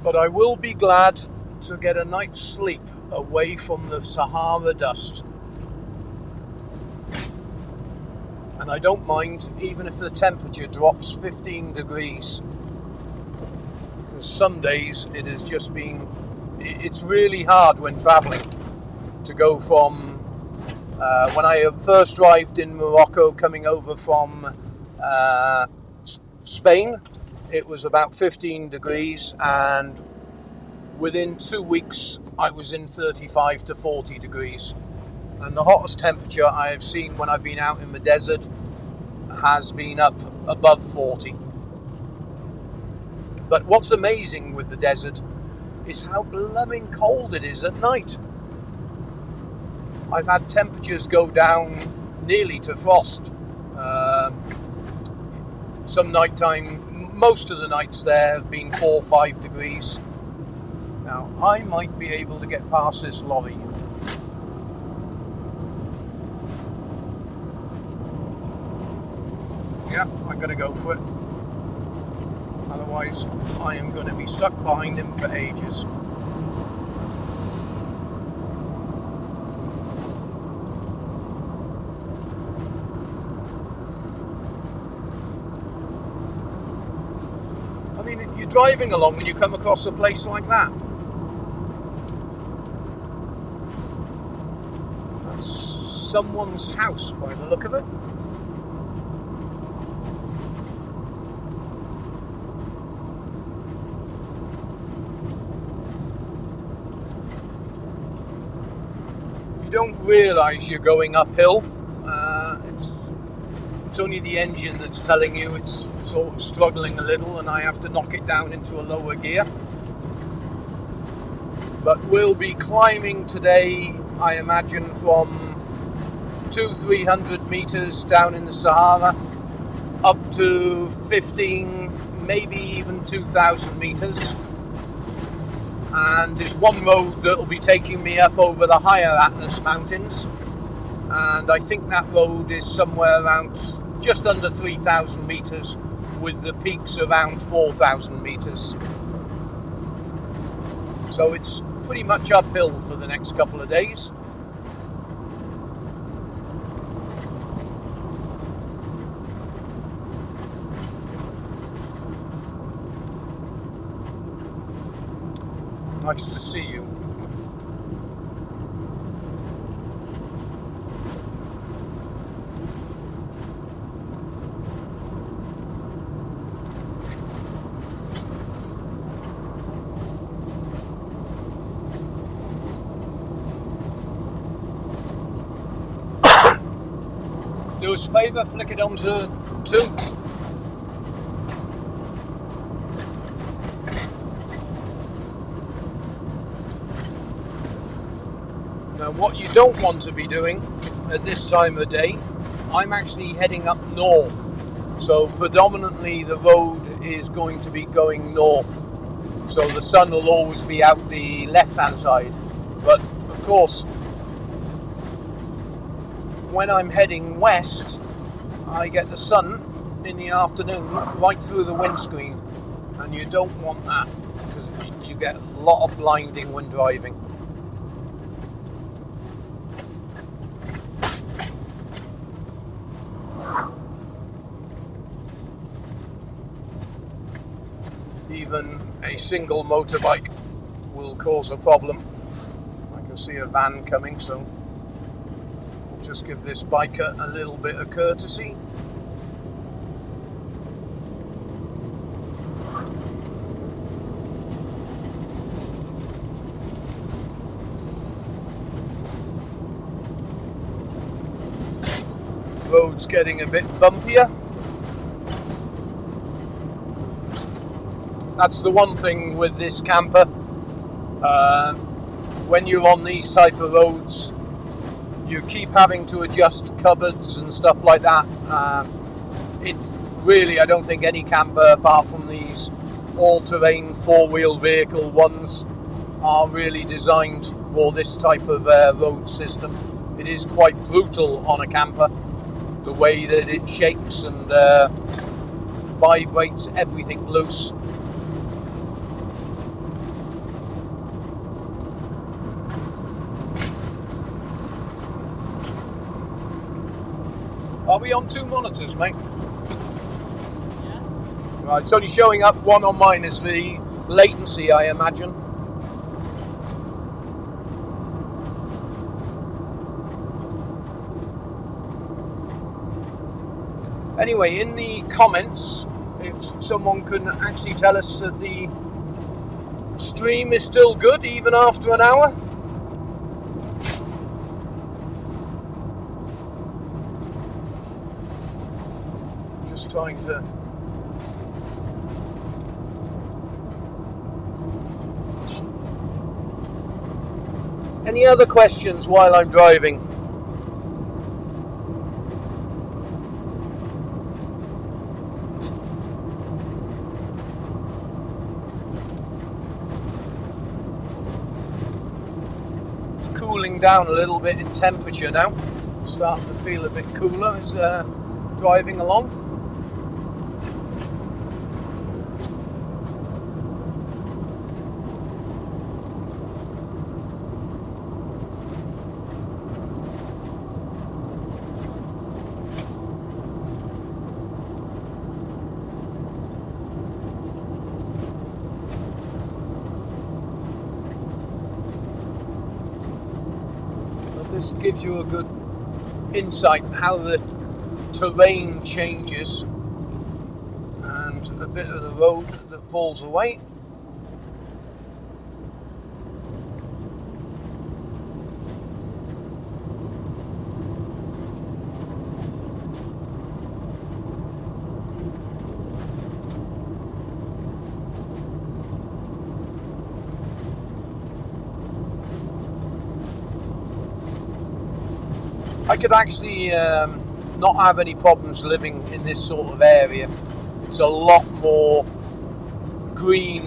But I will be glad to get a night's sleep away from the Sahara dust. And I don't mind even if the temperature drops 15 degrees. Because some days it has just been, it's really hard when travelling to go from, when I first arrived in Morocco coming over from Spain, it was about 15 degrees, and within 2 weeks I was in 35 to 40 degrees. And the hottest temperature I have seen when I've been out in the desert has been up above 40. But what's amazing with the desert is how blooming cold it is at night. I've had temperatures go down nearly to frost. Some nighttime, most of the nights there have been 4 or 5 degrees. Now, I might be able to get past this lorry. Yeah, I'm going to go for it. Otherwise, I am going to be stuck behind him for ages. I mean, you're driving along and you come across a place like that. That's someone's house by the look of it. You don't realise you're going uphill. It's only the engine that's telling you it's sort of struggling a little, and I have to knock it down into a lower gear. But we'll be climbing today, I imagine, from 200-300 meters down in the Sahara up to 15, maybe even 2,000 meters. And there's one road that will be taking me up over the higher Atlas Mountains, and I think that road is somewhere around just under 3,000 meters, with the peaks around 4,000 meters. So it's pretty much uphill for the next couple of days. Nice to see you. Do us a favour, flick it on to 2. Now, what you don't want to be doing at this time of day, I'm actually heading up north. So predominantly the road is going to be going north. So the sun will always be out the left-hand side. But of course, when I'm heading west, I get the sun in the afternoon right through the windscreen. And you don't want that, because you get a lot of blinding when driving. even a single motorbike will cause a problem. I can see a van coming, so we'll just give this biker a little bit of courtesy. Road's getting a bit bumpier. That's the one thing with this camper. When you're on these type of roads, you keep having to adjust cupboards and stuff like that. It really, I don't think any camper, apart from these all-terrain four-wheel vehicle ones, are really designed for this type of road system. It is quite brutal on a camper, the way that it shakes and vibrates everything loose. Are we on two monitors, mate? Yeah. Right, it's only showing up one on mine as the latency, I imagine. Anyway, in the comments, if someone can actually tell us that the stream is still good even after an hour. Just trying to... Any other questions while I'm driving? Cooling down a little bit in temperature now. Starting to feel a bit cooler as driving along. This gives you a good insight how the terrain changes and a bit of the road that falls away. I could actually not have any problems living in this sort of area. It's a lot more green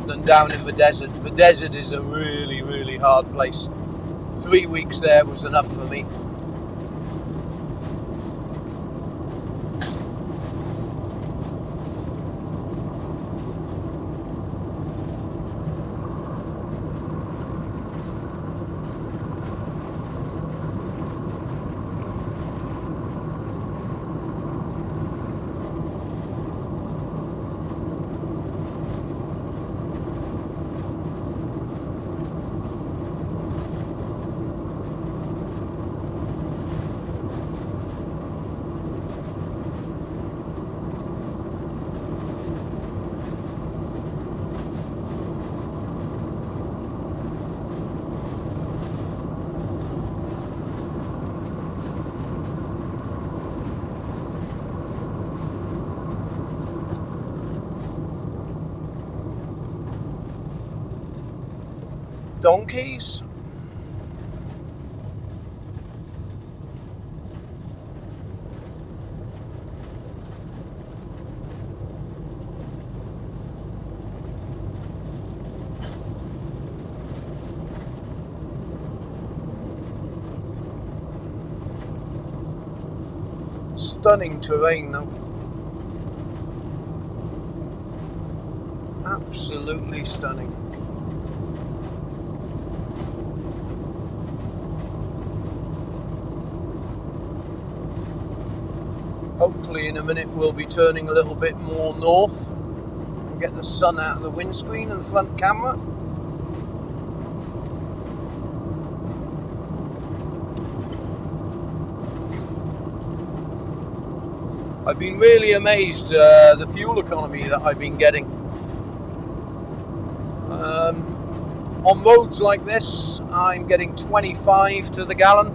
than down in the desert. The desert is a really, really hard place. 3 weeks there was enough for me. Donkeys. Stunning terrain though. Absolutely stunning. Hopefully in a minute we'll be turning a little bit more north. and get the sun out of the windscreen and the front camera. I've been really amazed the fuel economy that I've been getting. On roads like this, I'm getting 25 to the gallon.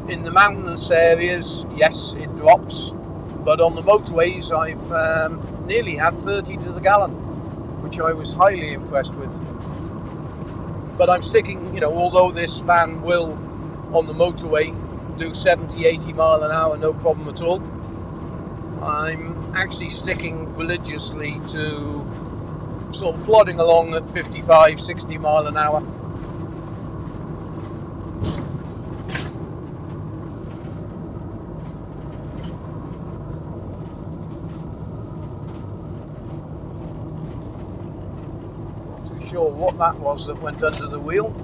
In the mountainous areas, yes, it drops. But on the motorways, I've nearly had 30 to the gallon, which I was highly impressed with. But I'm sticking, you know, although this van will, on the motorway, do 70, 80 mile an hour, no problem at all, I'm actually sticking religiously to sort of plodding along at 55, 60 mile an hour. Not too sure what that was that went under the wheel.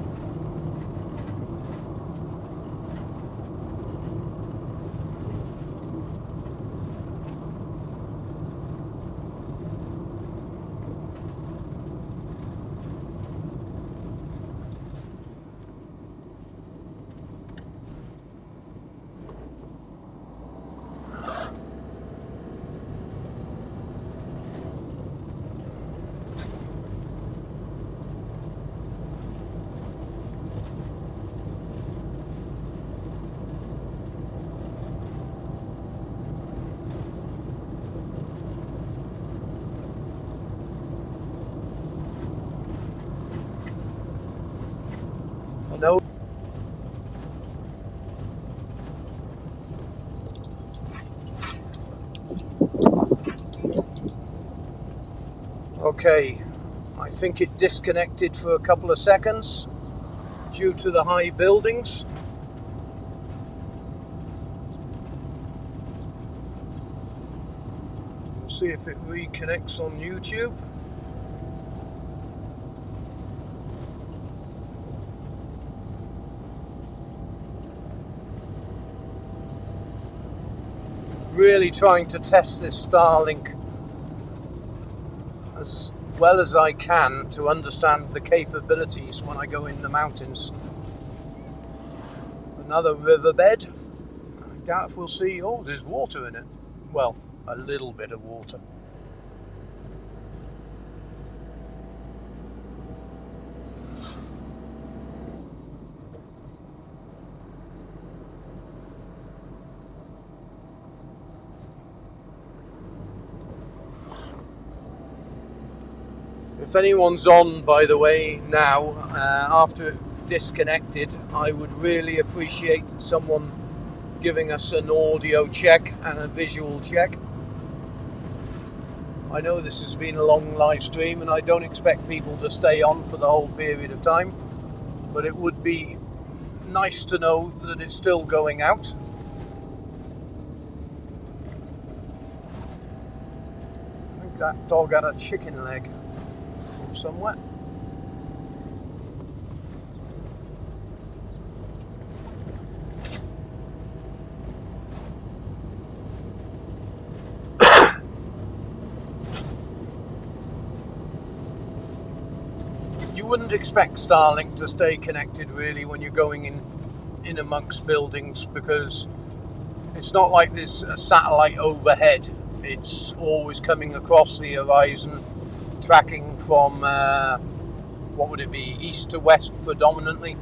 No. Okay, I think it disconnected for a couple of seconds due to the high buildings. We'll see if it reconnects on YouTube. Really trying to test this Starlink as well as I can to understand the capabilities when I go in the mountains. Another riverbed. I doubt if we'll see, oh, there's water in it. Well, a little bit of water. If anyone's on, by the way, now, after it disconnected, I would really appreciate someone giving us an audio check and a visual check. I know this has been a long live stream and I don't expect people to stay on for the whole period of time, but it would be nice to know that it's still going out. I think that dog had a chicken leg somewhere. You wouldn't expect Starlink to stay connected really when you're going in amongst buildings, because it's not like there's a satellite overhead. It's always coming across the horizon, tracking from, what would it be, east to west predominantly.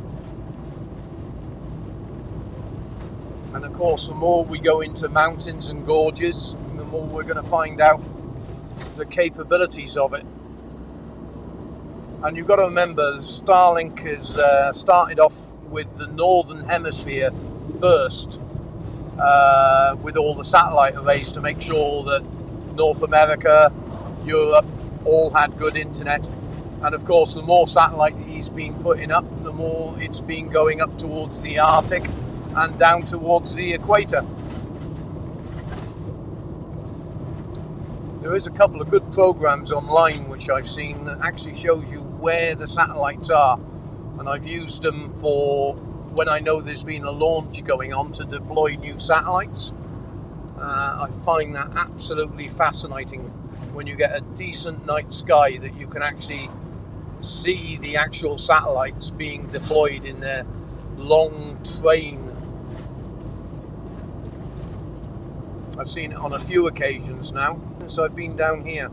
And of course, the more we go into mountains and gorges, the more we're going to find out the capabilities of it. And you've got to remember, Starlink has started off with the northern hemisphere first, with all the satellite arrays to make sure that North America, Europe, all had good internet. And of course, the more satellite he's been putting up, the more it's been going up towards the Arctic and down towards the equator. There is a couple of good programs online which I've seen that actually shows you where the satellites are, and I've used them for when I know there's been a launch going on to deploy new satellites. I find that absolutely fascinating when you get a decent night sky that you can actually see the actual satellites being deployed in their long train. I've seen it on a few occasions now since I've been down here.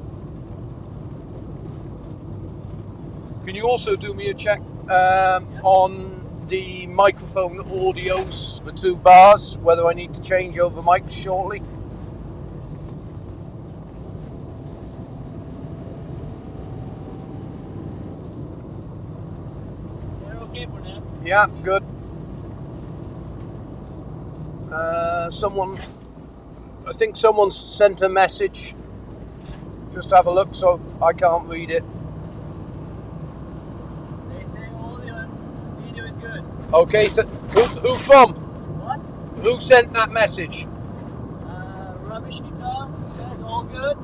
Can you also do me a check on the microphone audios for 2 bars, whether I need to change over mics shortly? They're okay for now. Yeah, good. I think someone sent a message. Just have a look, so I can't read it. They say all the video is good. Okay, who from? What? Who sent that message? Rubbish guitar says all good.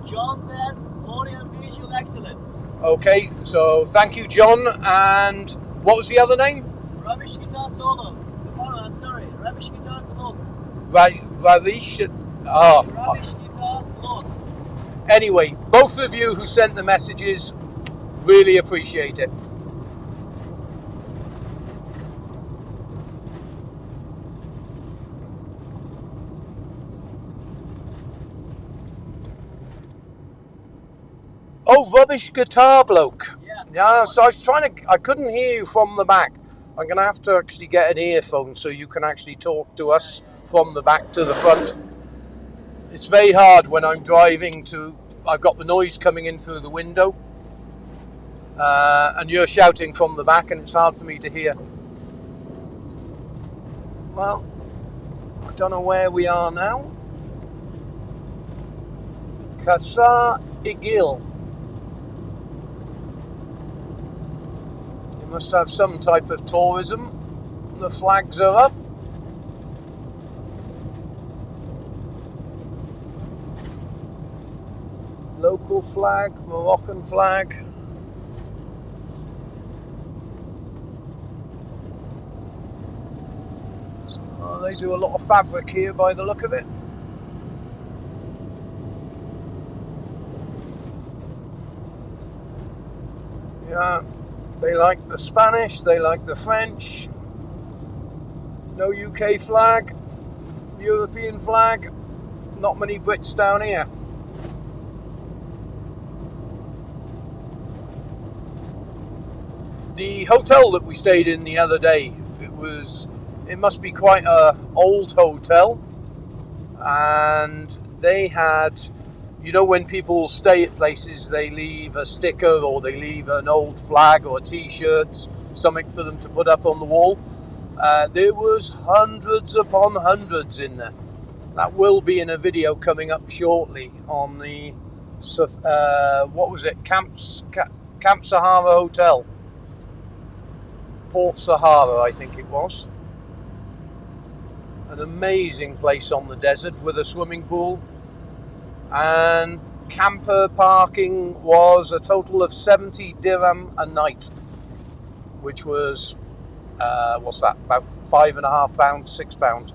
John says audio and visual excellent. Okay, so thank you, John. And what was the other name? Rubbish guitar solo. Oh, I'm sorry. Rubbish guitar vlog. Ravish. Oh. Rubbish guitar vlog. Anyway, both of you who sent the messages, really appreciate it. Oh, rubbish guitar bloke. Yeah, so I couldn't hear you from the back. I'm going to have to actually get an earphone so you can actually talk to us from the back to the front. It's very hard when I'm driving I've got the noise coming in through the window and you're shouting from the back and it's hard for me to hear. Well, I don't know where we are now. Casa Igil. You must have some type of tourism. The flags are up. Local flag, Moroccan flag. Oh, they do a lot of fabric here by the look of it. Yeah, they like the Spanish, they like the French. No UK flag, European flag. Not many Brits down here. The hotel that we stayed in the other day, it must be quite a old hotel, and they had, you know, when people stay at places, they leave a sticker or they leave an old flag or t-shirts, something for them to put up on the wall. There was hundreds upon hundreds in there. That will be in a video coming up shortly on the what was it, Camp Sahara Hotel, Port Sahara, I think it was. An amazing place on the desert with a swimming pool, and camper parking was a total of 70 dirham a night, which was what's that, about £5.5, £6.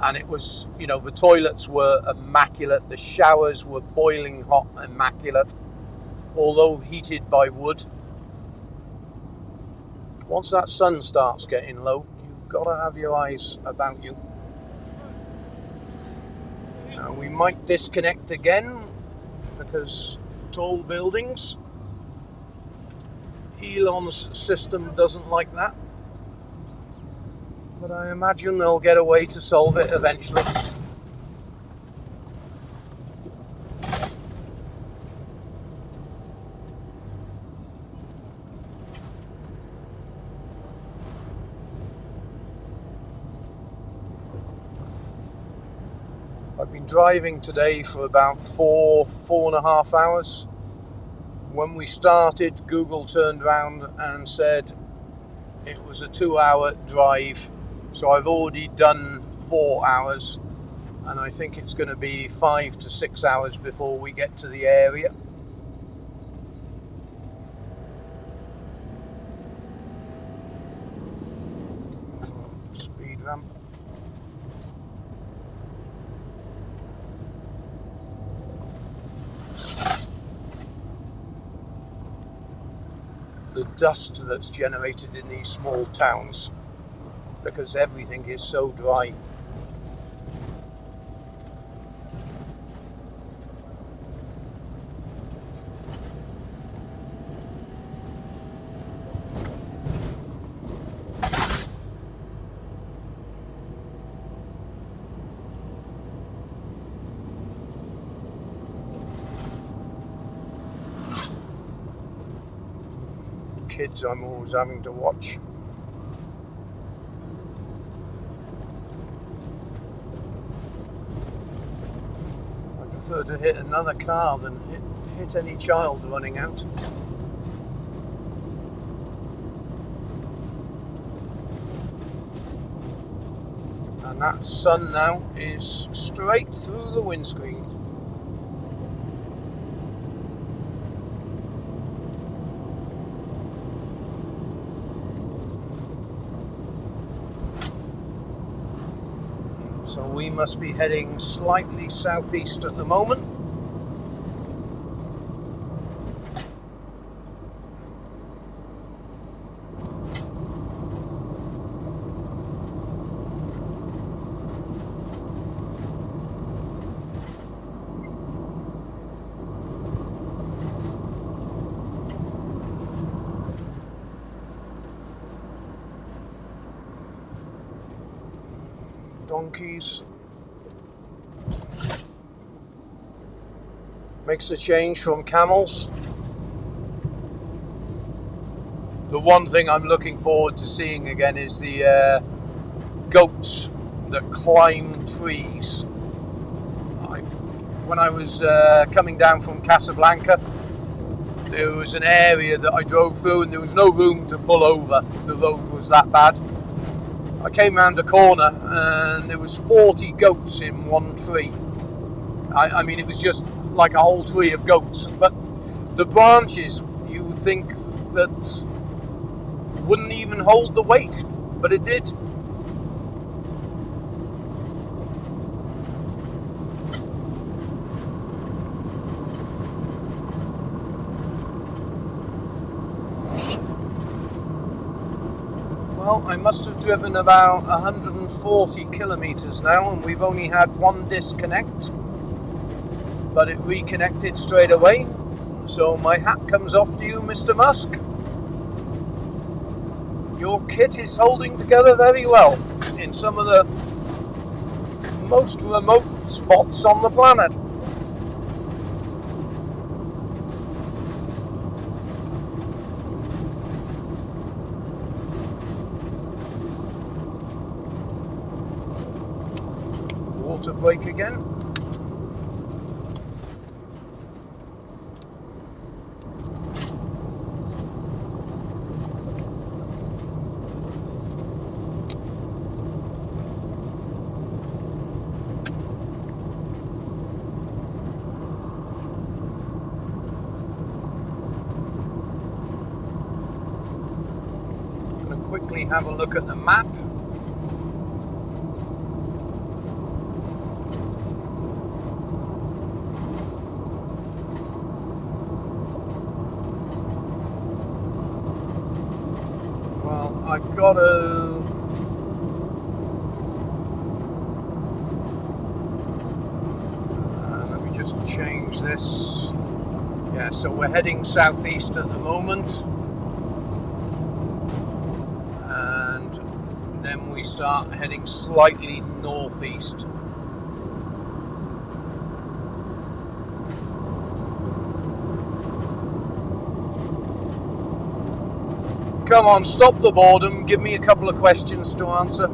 And it was, you know, the toilets were immaculate, the showers were boiling hot, immaculate, although heated by wood. Once that sun starts getting low, you've got to have your eyes about you. Now, we might disconnect again because tall buildings. Elon's system doesn't like that, but I imagine they'll get a way to solve it eventually. I've been driving today for about 4.5 hours. When we started, Google turned around and said it was a 2-hour drive. So I've already done 4 hours, and I think it's going to be 5 to 6 hours before we get to the area. Speed ramp. the dust that's generated in these small towns, because everything is so dry. Kids I'm always having to watch. I prefer to hit another car than hit any child running out. And that sun now is straight through the windscreen. So we must be heading slightly southeast at the moment. Donkeys. Makes a change from camels. The one thing I'm looking forward to seeing again is the goats that climb trees. When I was coming down from Casablanca, there was an area that I drove through and there was no room to pull over. The road was that bad. I came round a corner and there was 40 goats in one tree. I mean, it was just like a whole tree of goats. But the branches, you would think that wouldn't even hold the weight, but it did. Well, I must have driven about 140 kilometers now, and we've only had one disconnect, but it reconnected straight away. So my hat comes off to you, Mr. Musk. Your kit is holding together very well in some of the most remote spots on the planet. Water break again. Quickly have a look at the map. Well, I've got to let me just change this. Yeah, so we're heading southeast at the moment. Then we start heading slightly northeast. Come on, stop the boredom. Give me a couple of questions to answer.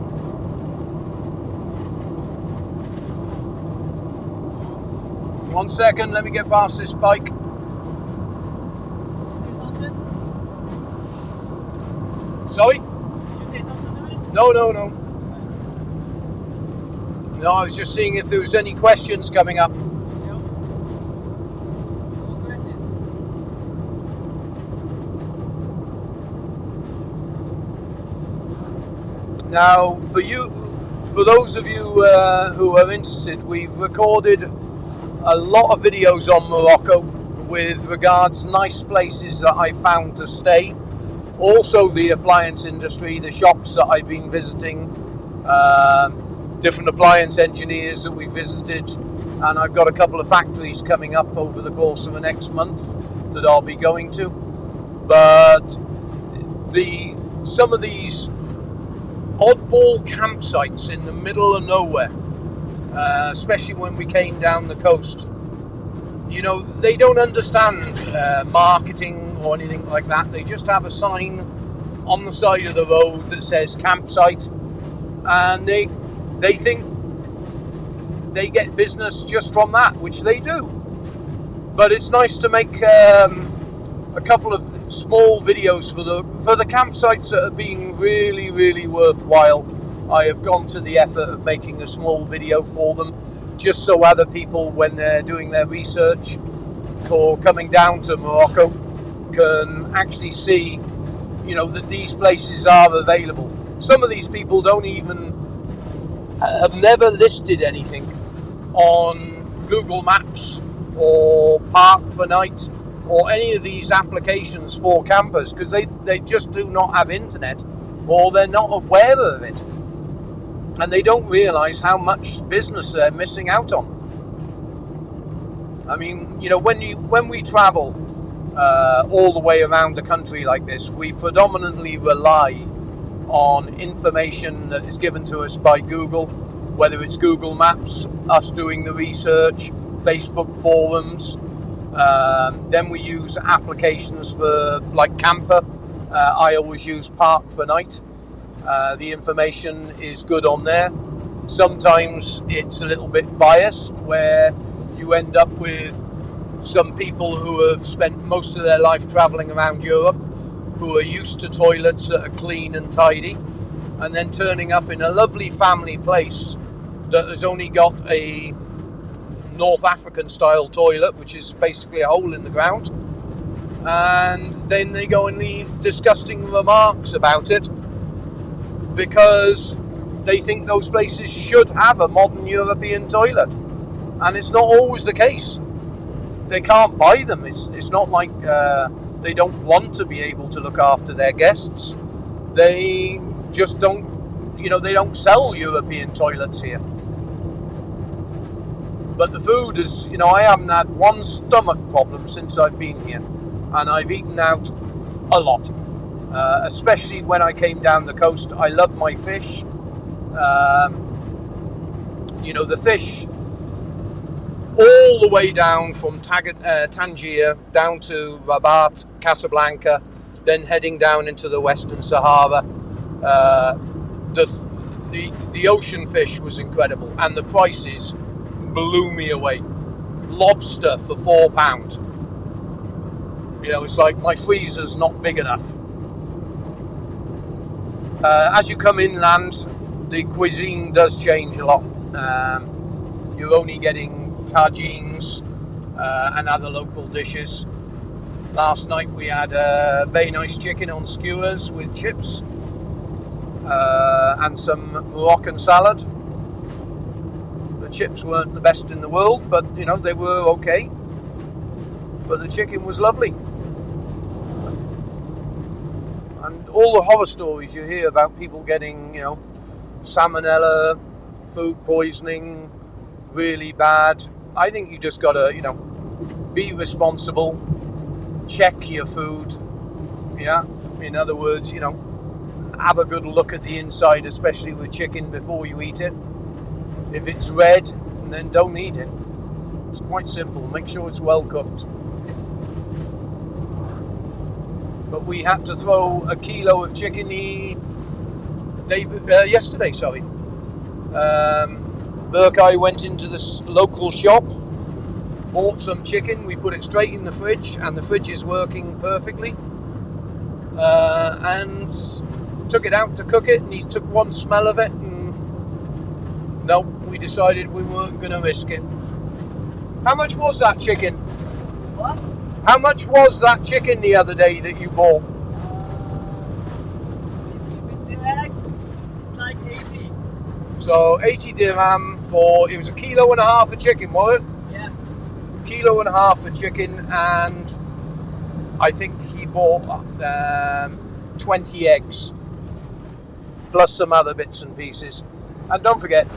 One second, let me get past this bike. Did you say something? Sorry? Did you say something to me? No. No, I was just seeing if there was any questions coming up. Yeah. No questions. Now, for those of you who are interested, we've recorded a lot of videos on Morocco with regards nice places that I found to stay. Also the appliance industry, the shops that I've been visiting, different appliance engineers that we visited, and I've got a couple of factories coming up over the course of the next month that I'll be going to. But some of these oddball campsites in the middle of nowhere, especially when we came down the coast, you know, they don't understand marketing or anything like that. They just have a sign on the side of the road that says campsite, and they think they get business just from that, which they do. But it's nice to make a couple of small videos for the campsites that have been really, really worthwhile. I have gone to the effort of making a small video for them, just so other people, when they're doing their research or coming down to Morocco, can actually see, you know, that these places are available. Some of these people have never listed anything on Google Maps or Park for Night or any of these applications for campers, because they just do not have internet, or they're not aware of it, and they don't realise how much business they're missing out on. I mean, you know, when we travel all the way around the country like this, we predominantly rely on information that is given to us by Google, whether it's Google Maps, us doing the research, Facebook forums. Then we use applications for, like, camper. I always use Park for Night. The information is good on there. Sometimes it's a little bit biased, where you end up with some people who have spent most of their life travelling around Europe, who are used to toilets that are clean and tidy, and then turning up in a lovely family place that has only got a North African style toilet, which is basically a hole in the ground, and then they go and leave disgusting remarks about it because they think those places should have a modern European toilet, and it's not always the case. They can't buy them. It's not like they don't want to be able to look after their guests. They just don't, you know, they don't sell European toilets here. But the food is, you know, I haven't had one stomach problem since I've been here, and I've eaten out a lot, especially when I came down the coast. I love my fish. You know, the fish all the way down from Tangier down to Rabat, Casablanca, then heading down into the Western Sahara. The ocean fish was incredible, and the prices blew me away. Lobster for £4. You know, it's like my freezer's not big enough. As you come inland, the cuisine does change a lot. You're only getting tagines and other local dishes. Last night we had a very nice chicken on skewers with chips and some Moroccan salad. The chips weren't the best in the world, but, you know, they were okay. But the chicken was lovely. And all the horror stories you hear about people getting, you know, salmonella, food poisoning, really bad. I think you just gotta, you know, be responsible, check your food. Yeah, in other words, you know, have a good look at the inside, especially with chicken, before you eat it. If it's red, then don't eat it. It's quite simple. Make sure it's well cooked. But we had to throw a kilo of chicken yesterday. Burkai went into this local shop, bought some chicken. We put it straight in the fridge, and the fridge is working perfectly. And took it out to cook it, and he took one smell of it, and no, we decided we weren't going to risk it. How much was that chicken? What? How much was that chicken the other day that you bought? With the egg, it's like 80. So 80 dirham for, it was 1.5 kilos of chicken, was it? Yeah. 1.5 kilos of chicken, and I think he bought 20 eggs, plus some other bits and pieces. And don't forget,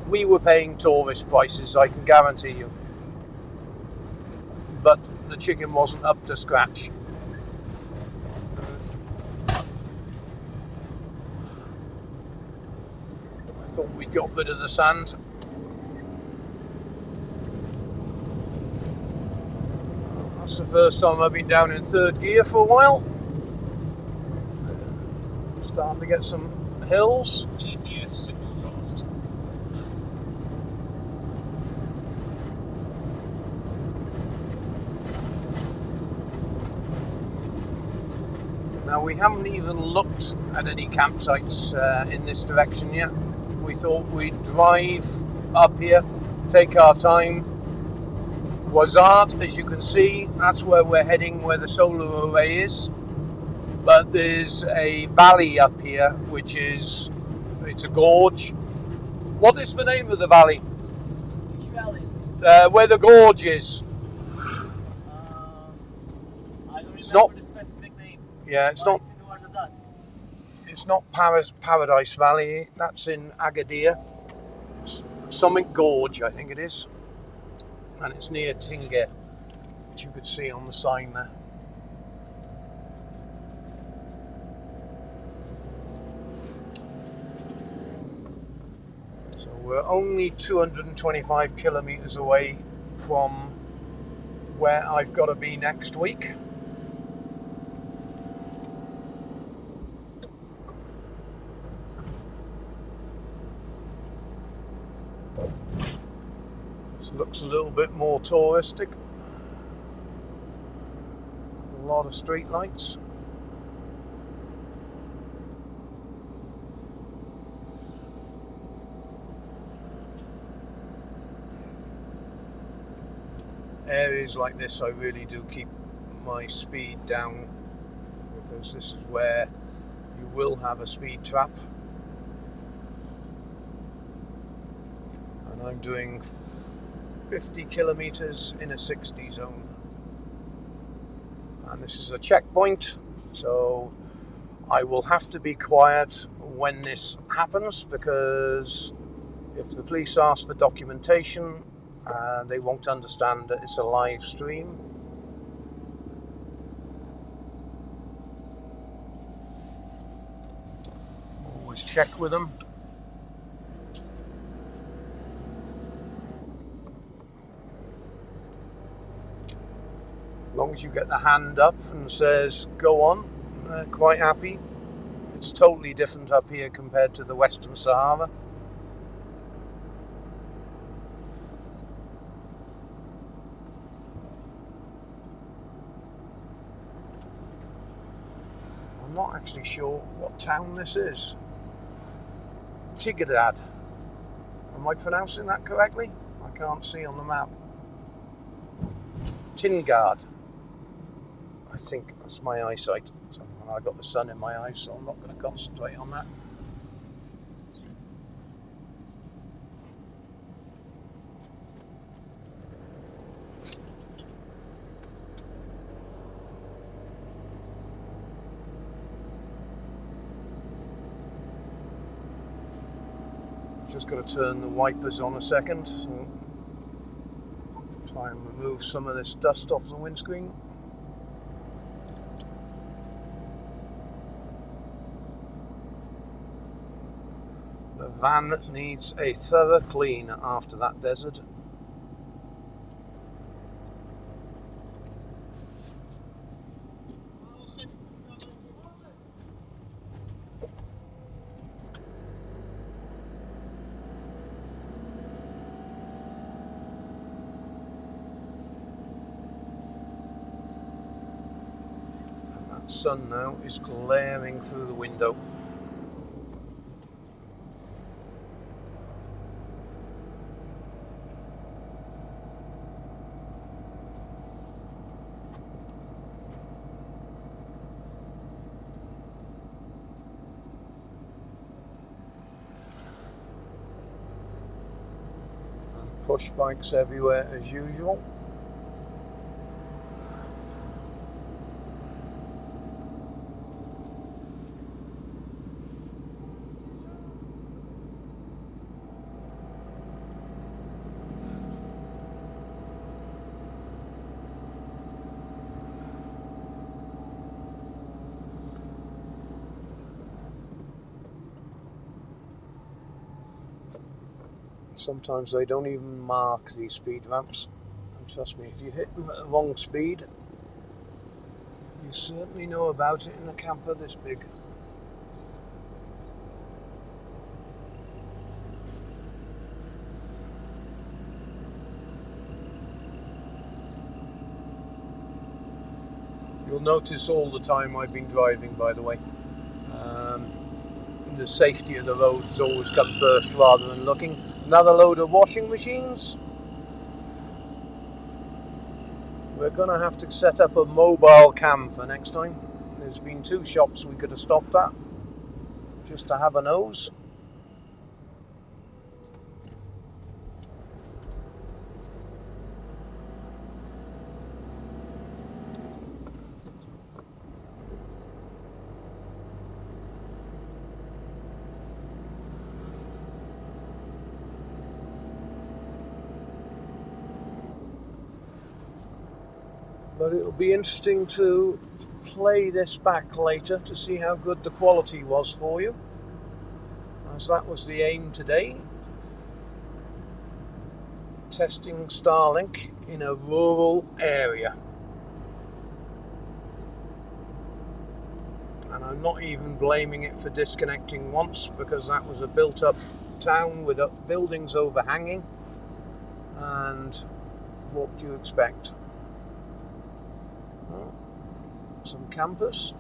we were paying tourist prices, I can guarantee you. But the chicken wasn't up to scratch. I thought we got rid of the sand. That's the first time I've been down in third gear for a while. Starting to get some hills. GPS signal lost. Now we haven't even looked at any campsites in this direction yet. We thought we'd drive up here, take our time. Quasart, as you can see, that's where we're heading, where the solar array is. But there's a valley up here, which is, it's a gorge. What is the name of the valley? Which valley? Where the gorge is. I don't It's remember not- the specific name. Yeah, it's But not. it's in Ouarzazate. It's not Paradise Valley. That's in Agadir. It's something Gorge, I think it is, and it's near Tingeh, which you could see on the sign there. So we're only 225 kilometers away from where I've got to be next week. This looks a little bit more touristic. A lot of street lights. Areas like this, I really do keep my speed down, because this is where you will have a speed trap. And I'm doing 50 kilometers in a 60 zone. And this is a checkpoint, so I will have to be quiet when this happens, because if the police ask for documentation, they won't understand that it's a live stream. Always check with them. As long as you get the hand up and says go on, they're quite happy. It's totally different up here compared to the Western Sahara. I'm not actually sure what town this is. Tsigdad. Am I pronouncing that correctly? I can't see on the map. Tingard. I think that's my eyesight. So I got the sun in my eyes, so I'm not going to concentrate on that. Just got to turn the wipers on a second, so try and remove some of this dust off the windscreen. The van needs a thorough clean after that desert. And that sun now is glaring through the window. Push bikes everywhere as usual. Sometimes they don't even mark these speed ramps, and trust me, if you hit them at the wrong speed, you certainly know about it in a camper this big. You'll notice all the time I've been driving, by the way. The safety of the roads always come first rather than looking. Another load of washing machines. We're going to have to set up a mobile cam for next time. There's been 2 shops we could have stopped at just to have a nose. But it'll be interesting to play this back later to see how good the quality was for you, as that was the aim today. Testing Starlink in a rural area. And I'm not even blaming it for disconnecting once, because that was a built-up town with buildings overhanging. And what do you expect? Well, some campers.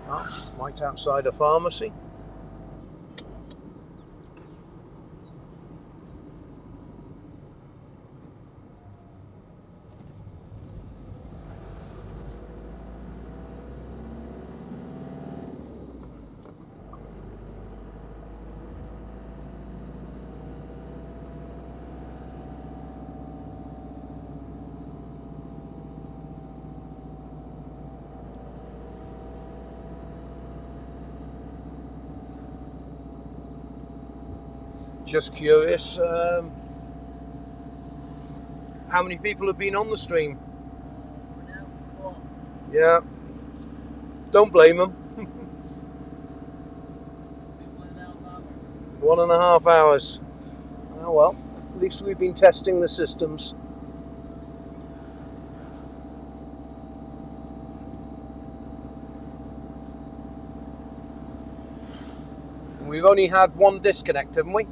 Right outside a pharmacy. Just curious, how many people have been on the stream? Yeah, don't blame them. It's been 1.5 hours. 1.5 hours. Oh well, at least we've been testing the systems. We've only had one disconnect, haven't we? Yeah.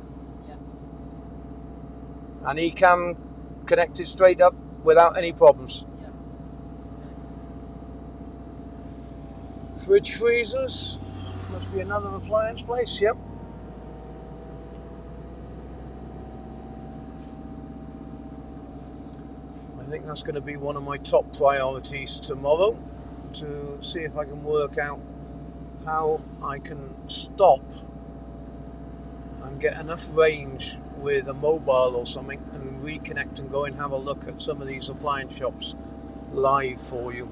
And he can connect it straight up without any problems. Yeah. Fridge freezers. Must be another appliance place, yep. I think that's going to be one of my top priorities tomorrow, to see if I can work out how I can stop and get enough range with a mobile or something and reconnect and go and have a look at some of these appliance shops live for you,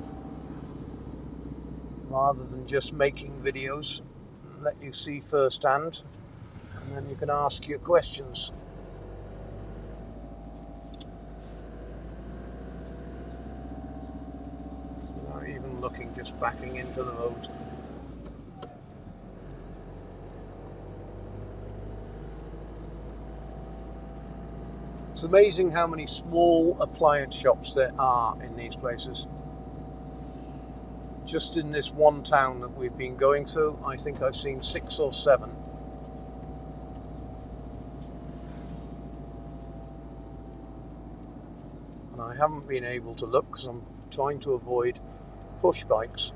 rather than just making videos. Let you see firsthand, and then you can ask your questions. Without even looking, just backing into the road. It's amazing how many small appliance shops there are in these places. Just in this one town that we've been going through, I think I've seen 6 or 7. And I haven't been able to look because I'm trying to avoid push bikes.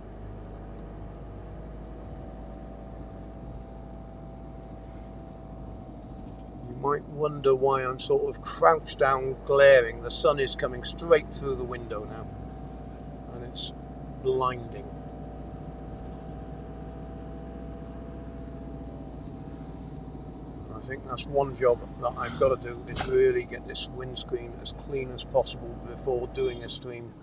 You might wonder why I'm sort of crouched down glaring. The sun is coming straight through the window now, and it's blinding. And I think that's one job that I've got to do, is really get this windscreen as clean as possible before doing a stream.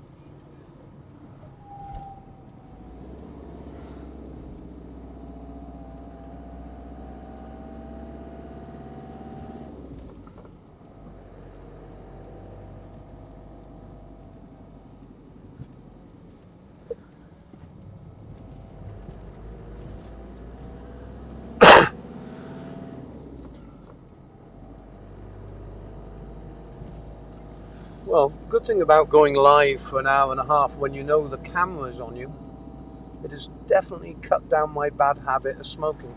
Well, good thing about going live for an hour and a half when you know the camera's on you, it has definitely cut down my bad habit of smoking.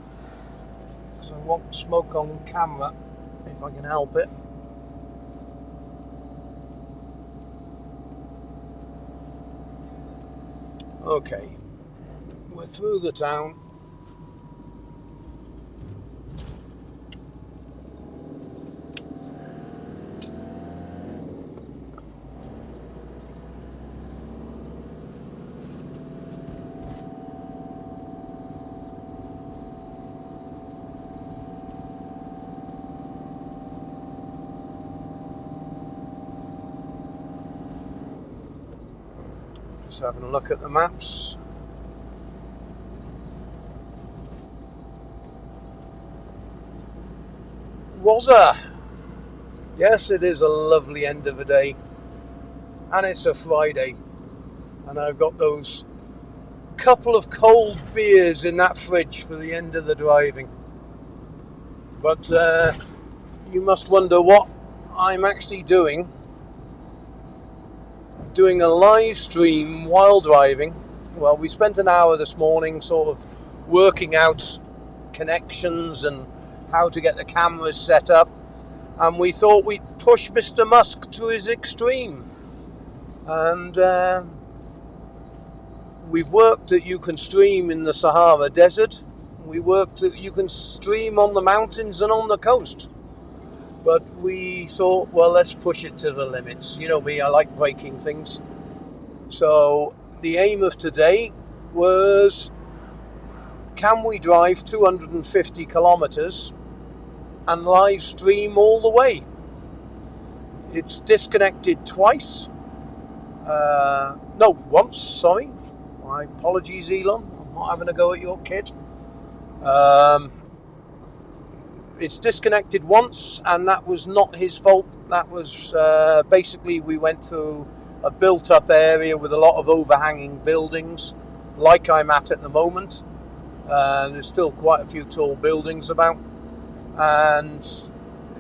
So I won't smoke on camera if I can help it. Okay, we're through the town. Just having a look at the maps. Yes, it is a lovely end of the day, and it's a Friday, and I've got those couple of cold beers in that fridge for the end of the driving. But you must wonder what I'm actually doing a live stream while driving. Well, we spent an hour this morning sort of working out connections and how to get the cameras set up, and we thought we'd push Mr. Musk to his extreme, and we've worked that you can stream in the Sahara Desert, we worked that you can stream on the mountains and on the coast, but we thought, well, let's push it to the limits. You know me, I like breaking things. So the aim of today was, can we drive 250 kilometers and live stream all the way? It's disconnected twice. Once, sorry. My apologies, Elon. I'm not having a go at your kid. It's disconnected once, and that was not his fault. That was basically, we went through a built-up area with a lot of overhanging buildings, like I'm at the moment. There's still quite a few tall buildings about, and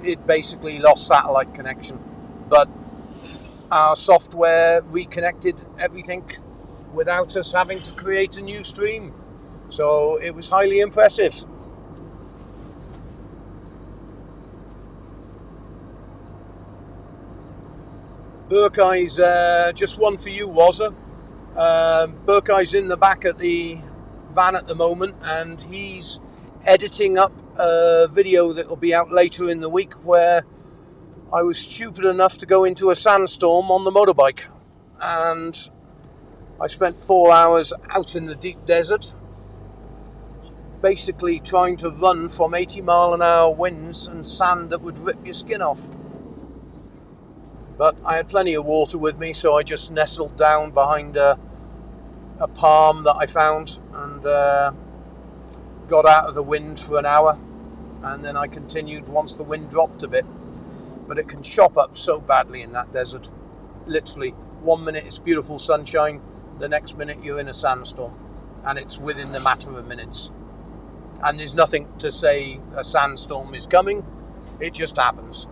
it basically lost satellite connection. But our software reconnected everything without us having to create a new stream. So it was highly impressive. Burkai's just one for you, Wazza. Burkai's in the back at the van at the moment, and he's editing up a video that will be out later in the week where I was stupid enough to go into a sandstorm on the motorbike, and I spent 4 hours out in the deep desert basically trying to run from 80-mile-an-hour winds and sand that would rip your skin off. But I had plenty of water with me, so I just nestled down behind a palm that I found and got out of the wind for an hour, and then I continued once the wind dropped a bit. But it can chop up so badly in that desert. Literally, 1 minute it's beautiful sunshine, the next minute you're in a sandstorm, and it's within the matter of minutes. And there's nothing to say a sandstorm is coming, it just happens.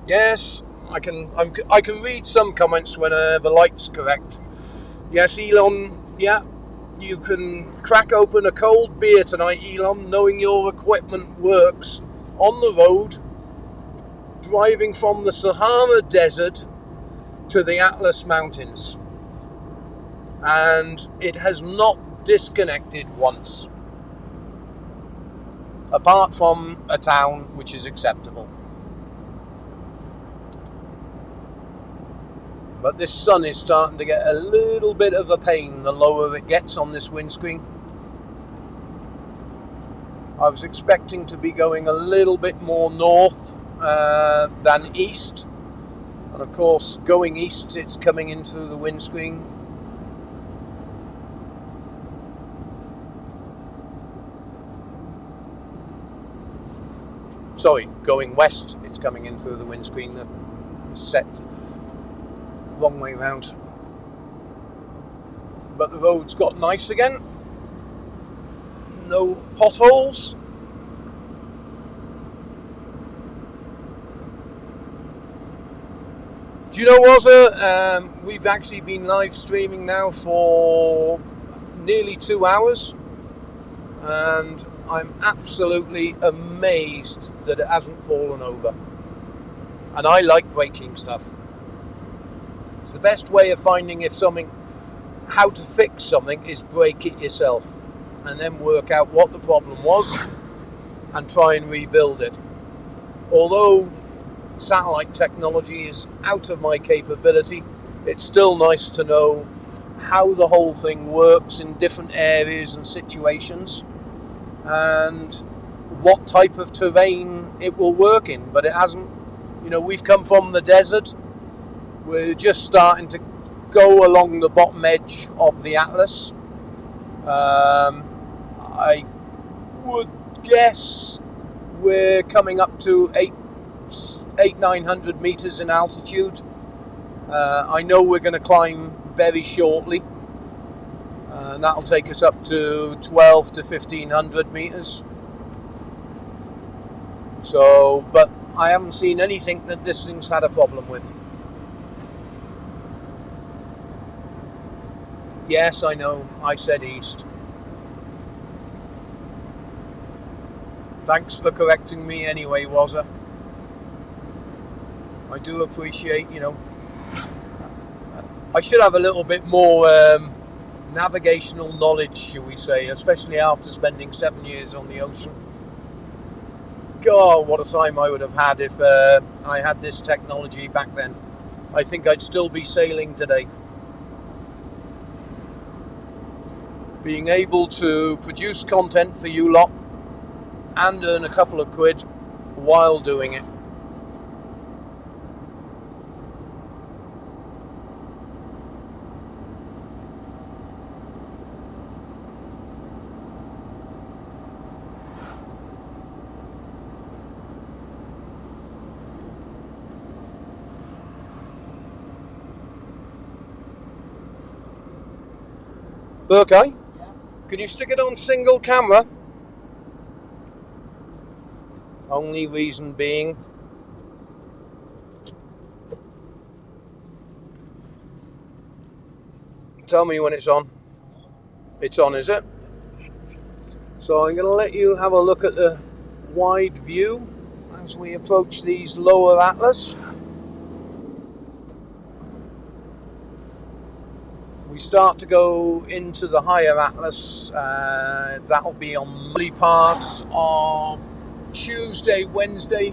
Yes, I can read some comments when the light's correct. Yes, Elon, yeah, you can crack open a cold beer tonight, Elon, knowing your equipment works on the road, driving from the Sahara Desert to the Atlas Mountains. And it has not disconnected once, apart from a town which is acceptable. But this sun is starting to get a little bit of a pain the lower it gets on this windscreen. I was expecting to be going a little bit more north than east. And of course, going east, it's coming in through the windscreen. Sorry, going west, it's coming in through the windscreen. The set wrong way round. But the road's got nice again. No potholes. Do you know, Wazza, we've actually been live streaming now for nearly 2 hours, and I'm absolutely amazed that it hasn't fallen over. And I like breaking stuff. It's the best way of finding how to fix something is break it yourself and then work out what the problem was and try and rebuild it. Although satellite technology is out of my capability, it's still nice to know how the whole thing works in different areas and situations and what type of terrain it will work in. But it hasn't, we've come from the desert. We're just starting to go along the bottom edge of the Atlas. I would guess we're coming up to 900 meters in altitude. I know we're going to climb very shortly, and that'll take us up to 12 to 1500 meters. But I haven't seen anything that this thing's had a problem with. Yes, I know, I said east. Thanks for correcting me anyway, Wazza. I do appreciate, I should have a little bit more navigational knowledge, shall we say, especially after spending 7 years on the ocean. God, what a time I would have had if I had this technology back then. I think I'd still be sailing today. Being able to produce content for you lot and earn a couple of quid while doing it. Okay. Can you stick it on single camera? Only reason being, tell me when it's on. It's on, is it? So I'm going to let you have a look at the wide view as we approach these lower Atlas. We start to go into the higher Atlas. That'll be on early parts of Tuesday, Wednesday.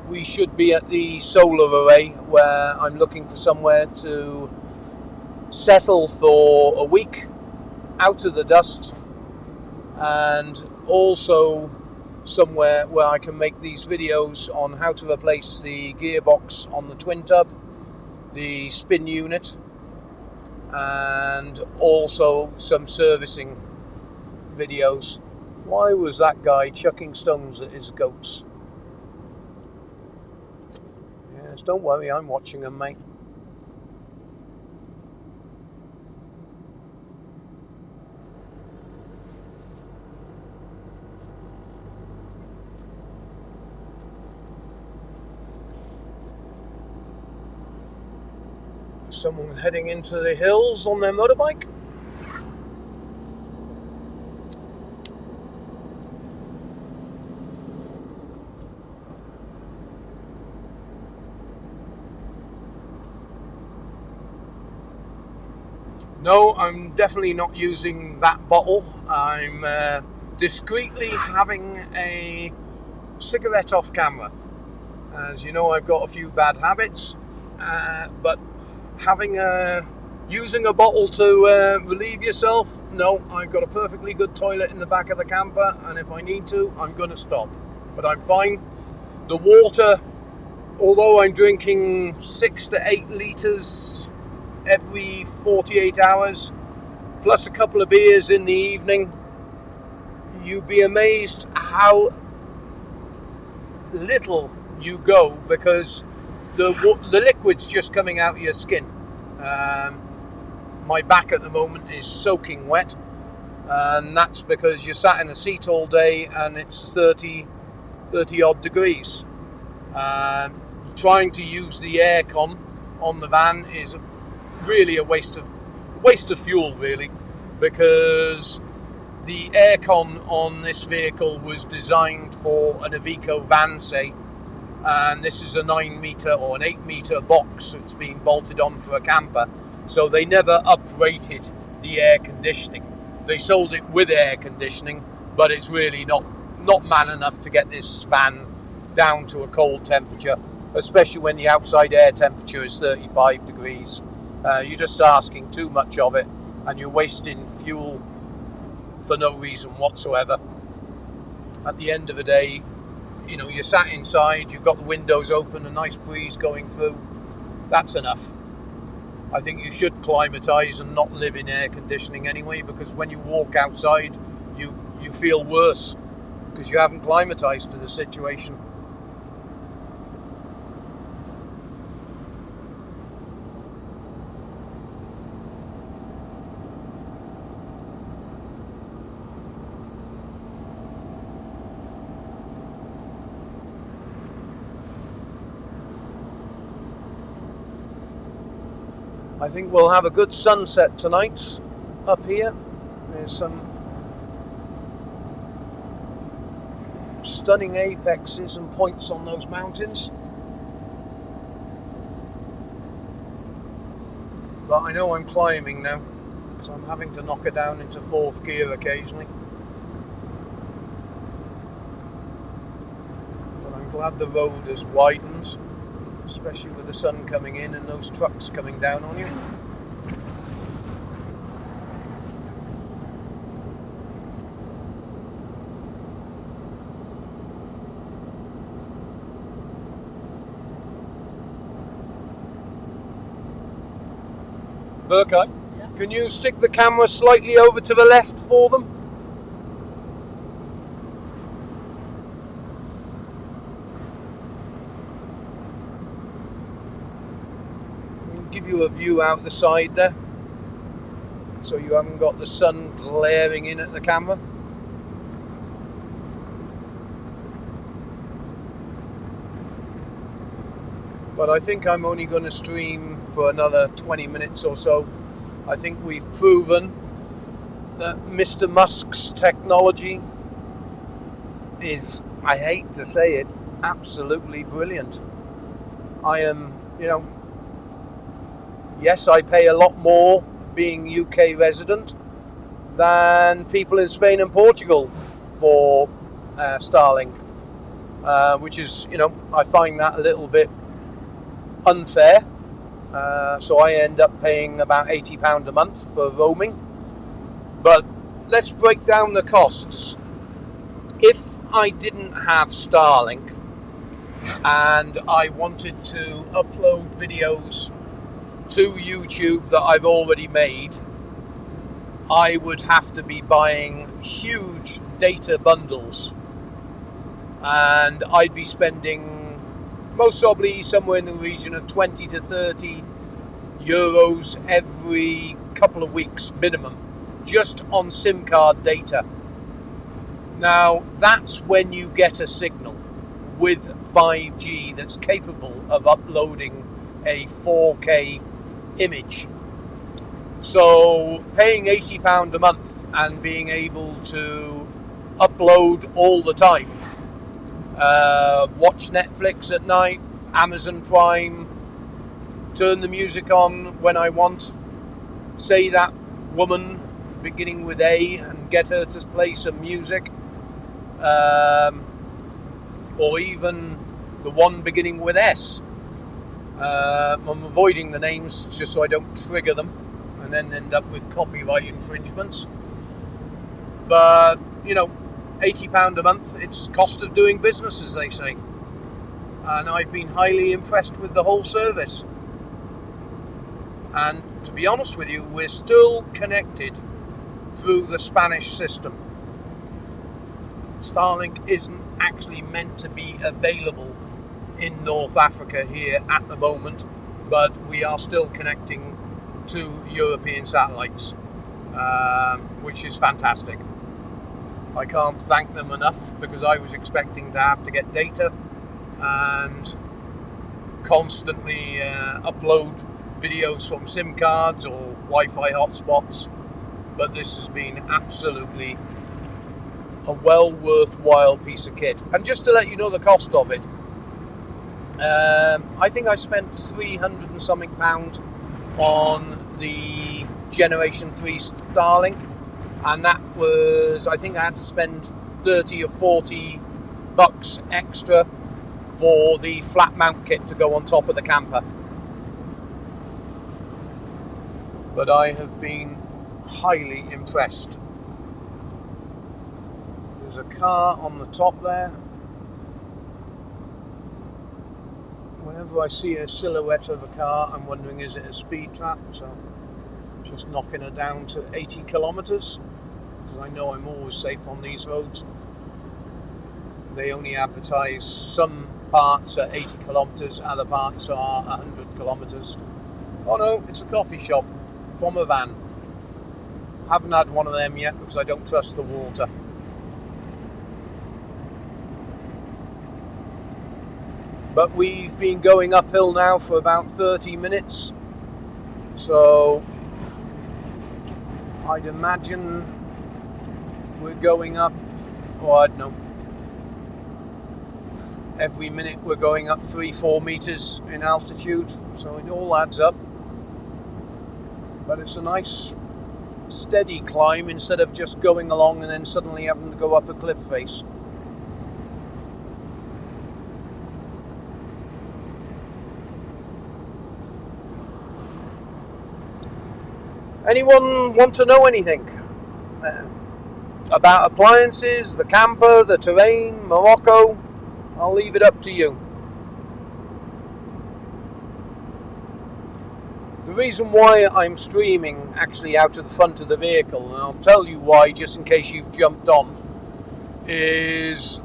We should be at the solar array, where I'm looking for somewhere to settle for a week out of the dust, and also somewhere where I can make these videos on how to replace the gearbox on the twin tub, the spin unit, and also some servicing videos. Why was that guy chucking stones at his goats? Yes, don't worry, I'm watching him, mate. Someone heading into the hills on their motorbike. No, I'm definitely not using that bottle. I'm discreetly having a cigarette off camera. As you know, I've got a few bad habits, but using a bottle to relieve yourself, no. I've got a perfectly good toilet in the back of the camper, and if I need to, I'm going to stop. But I'm fine. The water, although I'm drinking 6 to 8 litres every 48 hours, plus a couple of beers in the evening, you'd be amazed how little you go, because the liquid's just coming out of your skin. My back at the moment is soaking wet, and that's because you're sat in a seat all day and it's 30 odd degrees. Trying to use the aircon on the van is really a waste of fuel, really, because the aircon on this vehicle was designed for an Iveco van, say, and this is a 9 metre or an 8 metre box that's been bolted on for a camper, so they never uprated the air conditioning. They sold it with air conditioning, but it's really not man enough to get this van down to a cold temperature, especially when the outside air temperature is 35 degrees. You're just asking too much of it, and you're wasting fuel for no reason whatsoever. At the end of the day, you know, you're sat inside, you've got the windows open, a nice breeze going through. That's enough. I think you should climatise and not live in air conditioning anyway, because when you walk outside, you feel worse because you haven't climatised to the situation. I think we'll have a good sunset tonight up here. There's some stunning apexes and points on those mountains. But I know I'm climbing now, because I'm having to knock it down into 4th gear occasionally. But I'm glad the road has widened, especially with the sun coming in and those trucks coming down on you. Burkay, Yeah. Can you stick the camera slightly over to the left for them? Give you a view out the side there, so you haven't got the sun glaring in at the camera. But I think I'm only going to stream for another 20 minutes or so. I think we've proven that Mr. Musk's technology is, I hate to say it, absolutely brilliant. I am, yes, I pay a lot more being UK resident than people in Spain and Portugal for Starlink, which is, I find that a little bit unfair. So I end up paying about £80 a month for roaming. But let's break down the costs. If I didn't have Starlink and I wanted to upload videos to YouTube that I've already made, I would have to be buying huge data bundles, and I'd be spending most probably somewhere in the region of 20 to 30 euros every couple of weeks minimum, just on SIM card data. Now, that's when you get a signal with 5G that's capable of uploading a 4K image. So paying £80 a month and being able to upload all the time, watch Netflix at night, Amazon Prime, turn the music on when I want, say that woman beginning with A and get her to play some music, or even the one beginning with S. I'm avoiding the names just so I don't trigger them and then end up with copyright infringements. But, £80 a month, it's cost of doing business, as they say. And I've been highly impressed with the whole service. And to be honest with you, we're still connected through the Spanish system. Starlink isn't actually meant to be available in North Africa here at the moment, but we are still connecting to European satellites, which is fantastic. I can't thank them enough, because I was expecting to have to get data and constantly upload videos from SIM cards or Wi-Fi hotspots, but this has been absolutely a well worthwhile piece of kit. And just to let you know the cost of it, I think I spent £300 and something on the Generation 3 Starlink, and that was, I think I had to spend 30 or 40 bucks extra for the flat mount kit to go on top of the camper. But I have been highly impressed. There's a car on the top there. Whenever I see a silhouette of a car, I'm wondering, is it a speed trap? So just knocking her down to 80 kilometers, because I know I'm always safe on these roads. They only advertise some parts at 80 kilometers, other parts are 100 kilometers. Oh no, it's a coffee shop from a van. Haven't had one of them yet because I don't trust the water. But we've been going uphill now for about 30 minutes. So I'd imagine we're going up, or I don't know, every minute we're going up 3-4 meters in altitude. So it all adds up. But it's a nice steady climb instead of just going along and then suddenly having to go up a cliff face. Anyone want to know anything about appliances, the camper, the terrain, Morocco? I'll leave it up to you. The reason why I'm streaming actually out of the front of the vehicle, and I'll tell you why just in case you've jumped on, is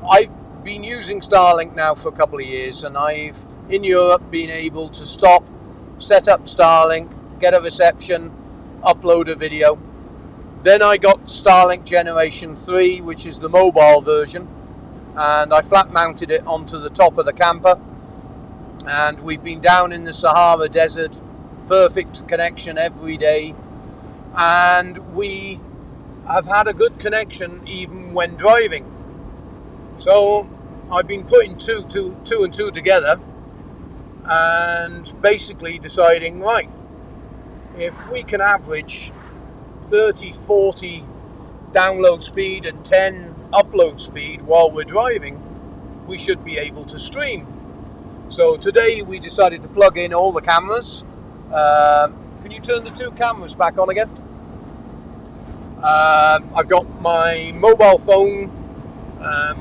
I've been using Starlink now for a couple of years, and I've, in Europe, been able to stop, set up Starlink, get a reception, upload a video. Then I got Starlink Generation 3, which is the mobile version, and I flat mounted it onto the top of the camper, and we've been down in the Sahara Desert, perfect connection every day, and we have had a good connection even when driving. So I've been putting two and two together and basically deciding, right, if we can average 30, 40 download speed and 10 upload speed while we're driving, we should be able to stream. So today we decided to plug in all the cameras. Can you turn the two cameras back on again? I've got my mobile phone,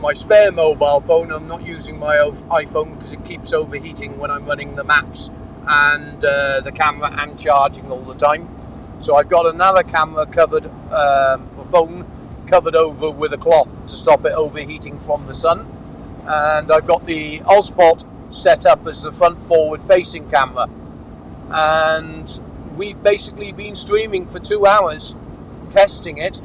my spare mobile phone. I'm not using my iPhone because it keeps overheating when I'm running the maps and the camera and charging all the time. So I've got another camera covered, a phone covered over with a cloth to stop it overheating from the sun. And I've got the Ozpot set up as the front forward facing camera. And we've basically been streaming for 2 hours, testing it,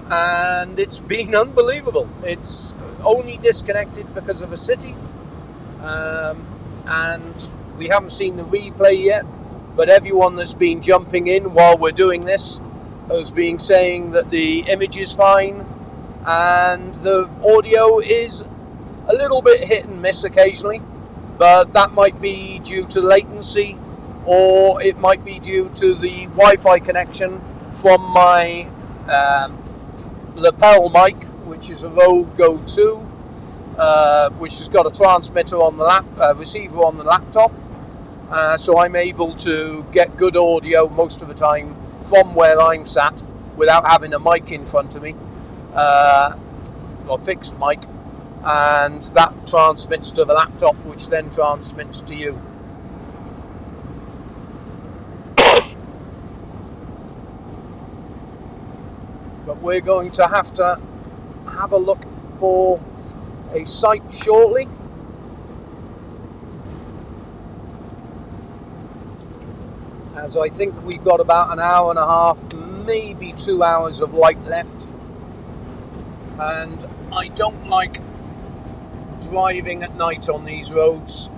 and it's been unbelievable. It's only disconnected because of a city, and we haven't seen the replay yet, but everyone that's been jumping in while we're doing this has been saying that the image is fine and the audio is a little bit hit and miss occasionally, but that might be due to latency, or it might be due to the Wi-Fi connection from my lapel mic, which is a Rode Go 2, which has got a transmitter on the receiver on the laptop, so I'm able to get good audio most of the time from where I'm sat without having a mic in front of me, or fixed mic, and that transmits to the laptop, which then transmits to you. But we're going to have a look for a site shortly. As I think we've got about an hour and a half, maybe 2 hours of light left. And I don't like driving at night on these roads.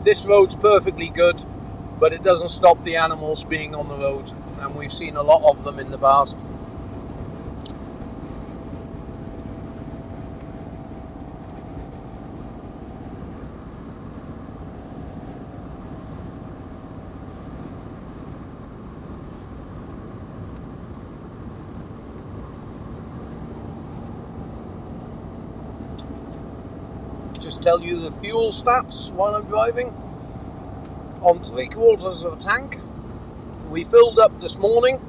this road's perfectly good, but it doesn't stop the animals being on the road, and we've seen a lot of them in the past. Just tell you the fuel stats while I'm driving. On 3/4 of a tank. We filled up this morning,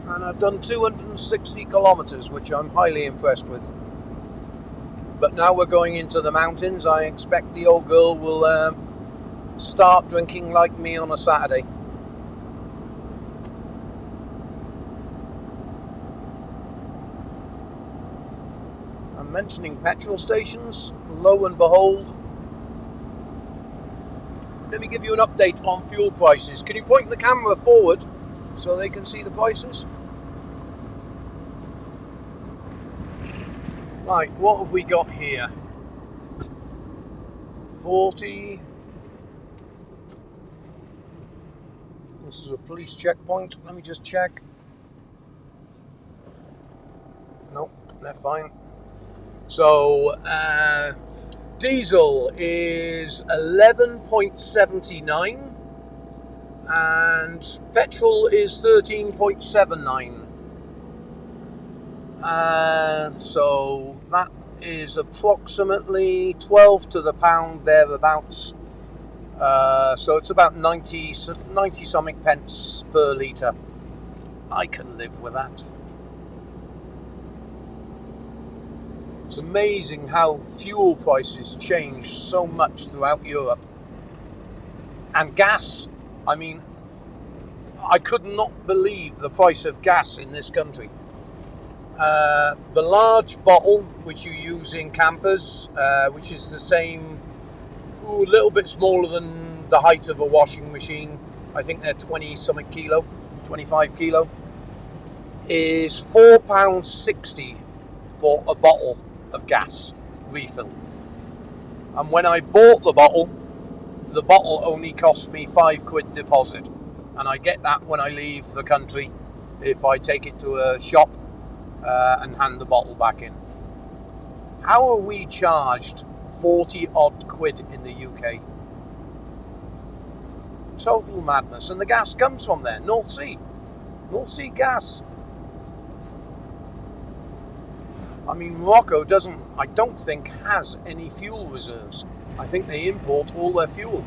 and I've done 260 kilometers, which I'm highly impressed with. But now we're going into the mountains. I expect the old girl will start drinking like me on a Saturday. Mentioning petrol stations, lo and behold, let me give you an update on fuel prices. Can you point the camera forward so they can see the prices? Right, what have we got here? 40. This is a police checkpoint. Let me just check. Nope, they're fine. So, diesel is 11.79 and petrol is 13.79. So that is approximately 12 to the pound thereabouts. So it's about 90 something pence per litre. I can live with that. It's amazing how fuel prices change so much throughout Europe. And gas, I mean, I could not believe the price of gas in this country. The large bottle, which you use in campers, which is the same, a little bit smaller than the height of a washing machine, I think they're 20 something kilo, 25 kilo, is £4.60 for a bottle of gas refill. And when I bought the bottle only cost me £5 deposit, and I get that when I leave the country if I take it to a shop and hand the bottle back in. How are we charged 40 odd quid in the UK? Total madness. And the gas comes from there, North Sea gas. I mean, Morocco I don't think has any fuel reserves. I think they import all their fuel.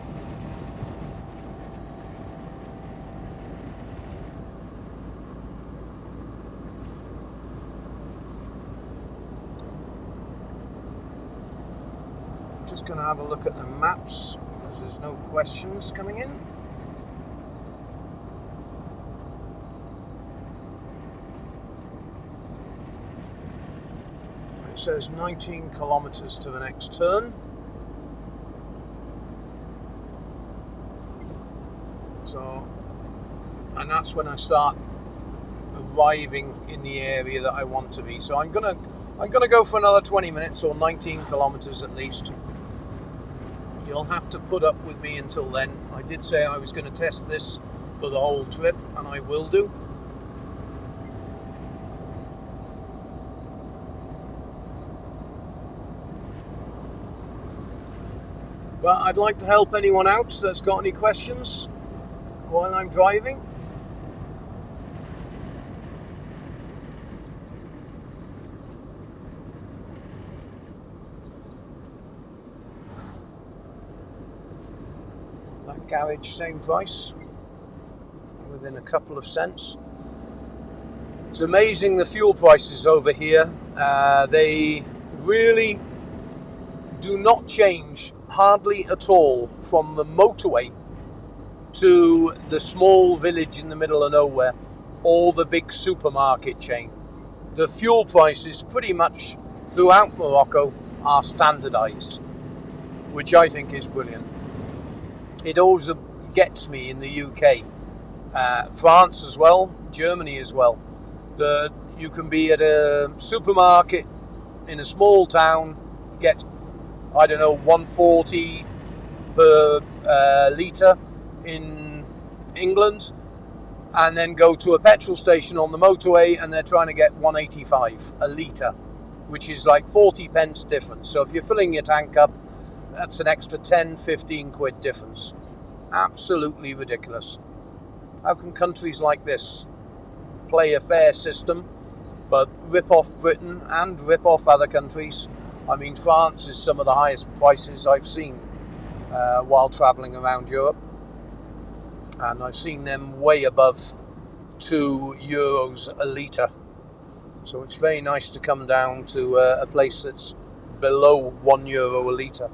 I'm just going to have a look at the maps because there's no questions coming in. It says 19 kilometers to the next turn. So, and that's when I start arriving in the area that I want to be. So I'm gonna go for another 20 minutes or 19 kilometers at least. You'll have to put up with me until then. I did say I was going to test this for the whole trip, and I will do. But I'd like to help anyone out that's got any questions while I'm driving. That garage, same price, within a couple of cents. It's amazing the fuel prices over here. They really do not change hardly at all from the motorway to the small village in the middle of nowhere or the big supermarket chain. The fuel prices pretty much throughout Morocco are standardized, which I think is brilliant. It always gets me in the UK, France as well, Germany as well. You can be at a supermarket in a small town get, I don't know, 140 per litre in England, and then go to a petrol station on the motorway and they're trying to get 185 a litre, which is like 40 pence difference. So if you're filling your tank up, that's an extra 10-15 quid difference. Absolutely ridiculous. How can countries like this play a fair system but rip off Britain and rip off other countries? I mean, France is some of the highest prices I've seen while travelling around Europe, and I've seen them way above €2 a litre. So it's very nice to come down to a place that's below €1 a litre.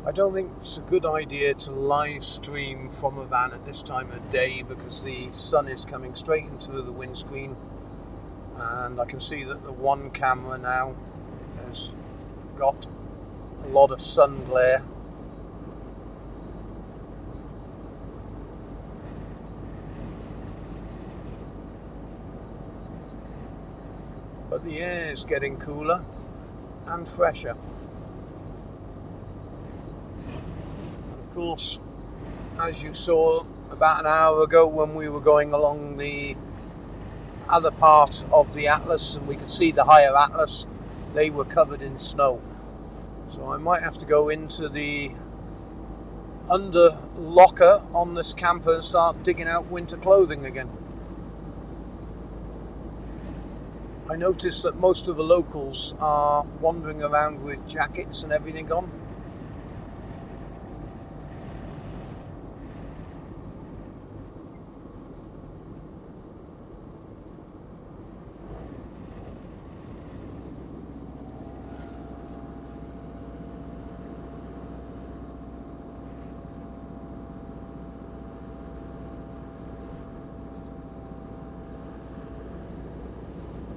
I don't think it's a good idea to live stream from a van at this time of day because the sun is coming straight into the windscreen, and I can see that the one camera now has got a lot of sun glare. But the air is getting cooler and fresher. Of course, as you saw about an hour ago when we were going along the other part of the Atlas and we could see the higher Atlas, they were covered in snow. So I might have to go into the under locker on this camper and start digging out winter clothing again. I noticed that most of the locals are wandering around with jackets and everything on.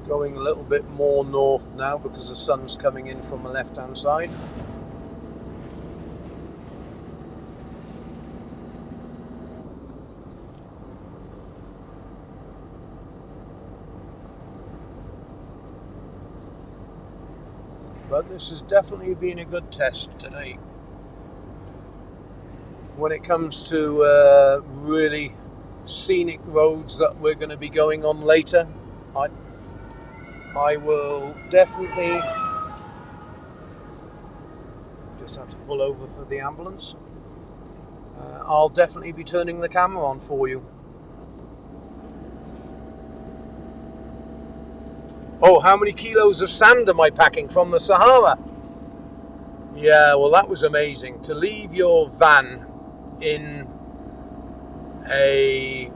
Going a little bit more north now because the sun's coming in from the left-hand side. But this has definitely been a good test today. When it comes to really scenic roads that we're going to be going on later, I will definitely just have to pull over for the ambulance. I'll definitely be turning the camera on for you. Oh, how many kilos of sand am I packing from the Sahara? Yeah, well, that was amazing. To leave your van in a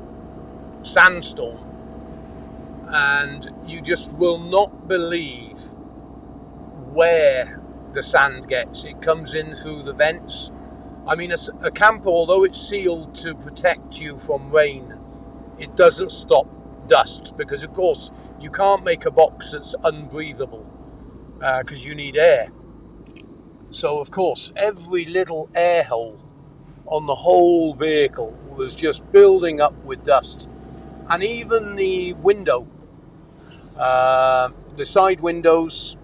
sandstorm, and you just will not believe where the sand gets. It comes in through the vents. I mean, a camper, although it's sealed to protect you from rain, it doesn't stop dust, because of course you can't make a box that's unbreathable because you need air. So of course every little air hole on the whole vehicle was just building up with dust. And even the window, the side windows,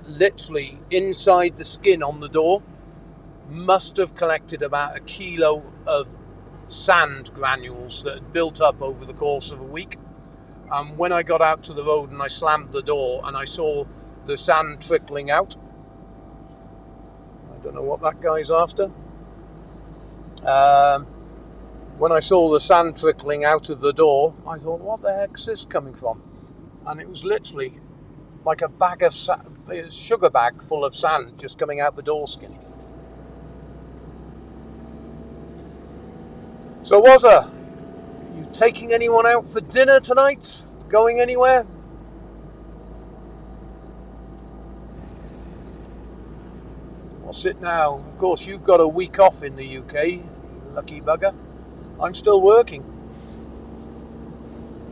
literally inside the skin on the door, must have collected about 1 kilo of sand granules that had built up over the course of a week. And when I got out to the road and I slammed the door and I saw the sand trickling out, I don't know what that guy's after. When I saw the sand trickling out of the door, I thought, what the heck's this coming from? And it was literally like a bag of a sugar bag full of sand just coming out the door skin. So Wazza, you taking anyone out for dinner tonight? Going anywhere? What's it now? Of course, you've got a week off in the UK, you lucky bugger. I'm still working.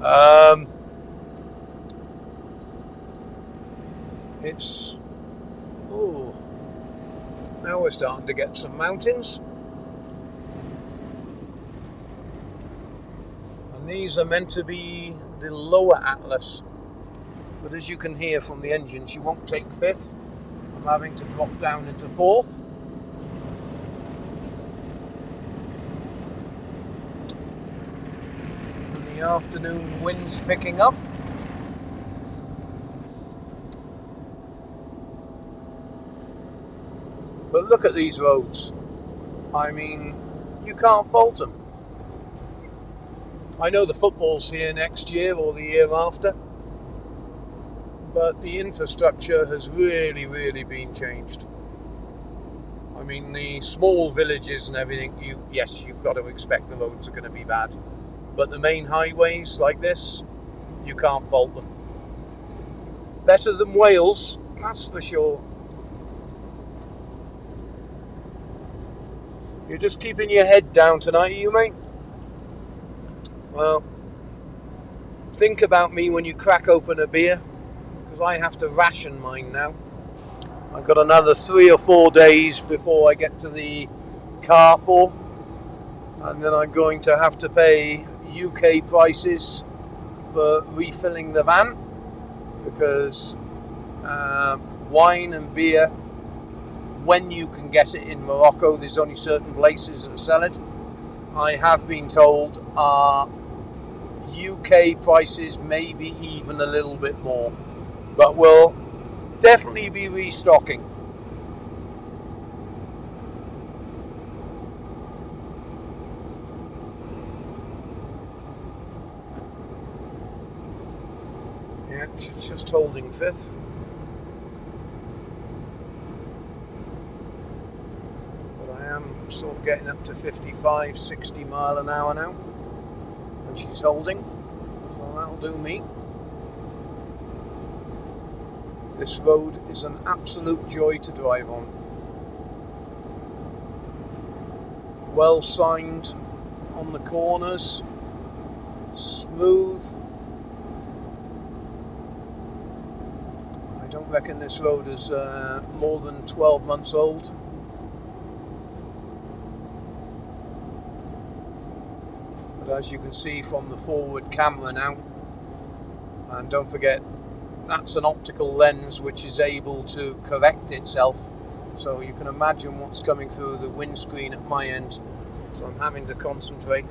Now we're starting to get some mountains. And these are meant to be the lower Atlas. But as you can hear from the engine, she won't take fifth. I'm having to drop down into fourth. And the afternoon wind's picking up. But look at these roads. I mean, you can't fault them. I know the football's here next year or the year after, but the infrastructure has really been changed. I mean, the small villages and everything, yes, you've got to expect the roads are going to be bad. But the main highways like this, you can't fault them. Better than Wales, that's for sure. You're just keeping your head down tonight, are you, mate? Well, think about me when you crack open a beer, because I have to ration mine now. I've got another 3 or 4 days before I get to the Carrefour, and then I'm going to have to pay UK prices for refilling the van, because wine and beer, when you can get it in Morocco, there's only certain places that sell it. I have been told our UK prices may be even a little bit more, but we'll definitely be restocking. Yeah, she's just holding fifth. Sort of getting up to 55, 60 mile an hour now, and she's holding, so that'll do me. This road is an absolute joy to drive on. Well signed on the corners, smooth. I don't reckon this road is more than 12 months old. As you can see from the forward camera now, and don't forget that's an optical lens which is able to correct itself, so you can imagine what's coming through the windscreen at my end, so I'm having to concentrate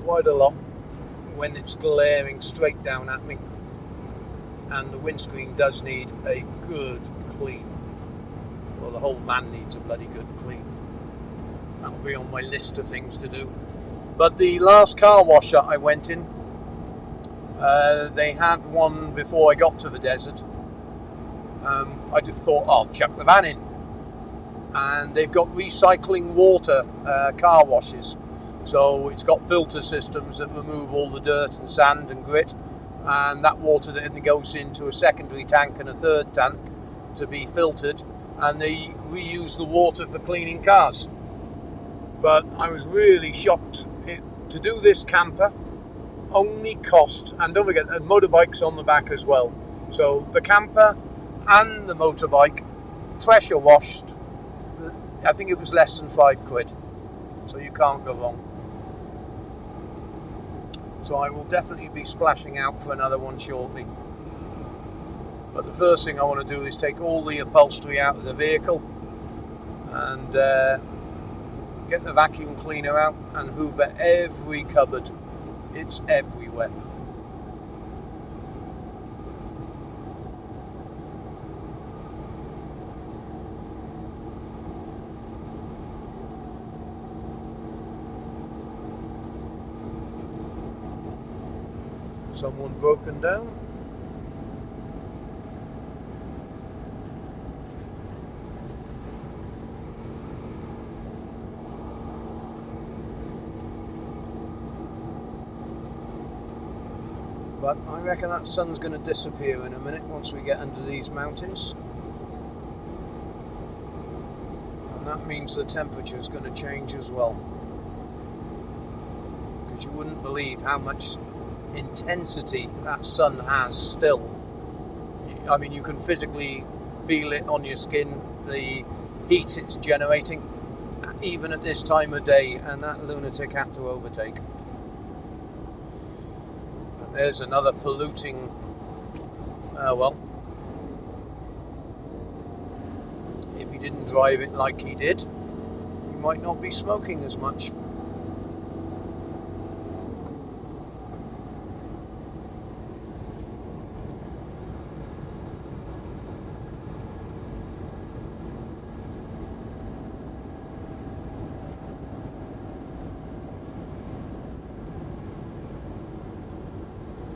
quite a lot when it's glaring straight down at me, and the windscreen does need a good clean. Well, the whole van needs a bloody good clean. That'll be on my list of things to do. But the last car wash that I went in, they had one before I got to the desert. I just thought, I'll chuck the van in. And they've got recycling water car washes. So it's got filter systems that remove all the dirt and sand and grit. And that water then goes into a secondary tank and a third tank to be filtered. And they reuse the water for cleaning cars. But I was really shocked. To do this camper only cost, and don't forget the motorbike's on the back as well, so the camper and the motorbike pressure washed, I think it was less than £5, so you can't go wrong. So I will definitely be splashing out for another one shortly, but the first thing I want to do is take all the upholstery out of the vehicle and get the vacuum cleaner out and hoover every cupboard. It's everywhere. Someone broken down? But I reckon that sun's going to disappear in a minute once we get under these mountains. And that means the temperature is going to change as well. Because you wouldn't believe how much intensity that sun has still. I mean, you can physically feel it on your skin, the heat it's generating, even at this time of day, and that lunatic had to overtake. And there's another polluting, well, if he didn't drive it like he did, he might not be smoking as much.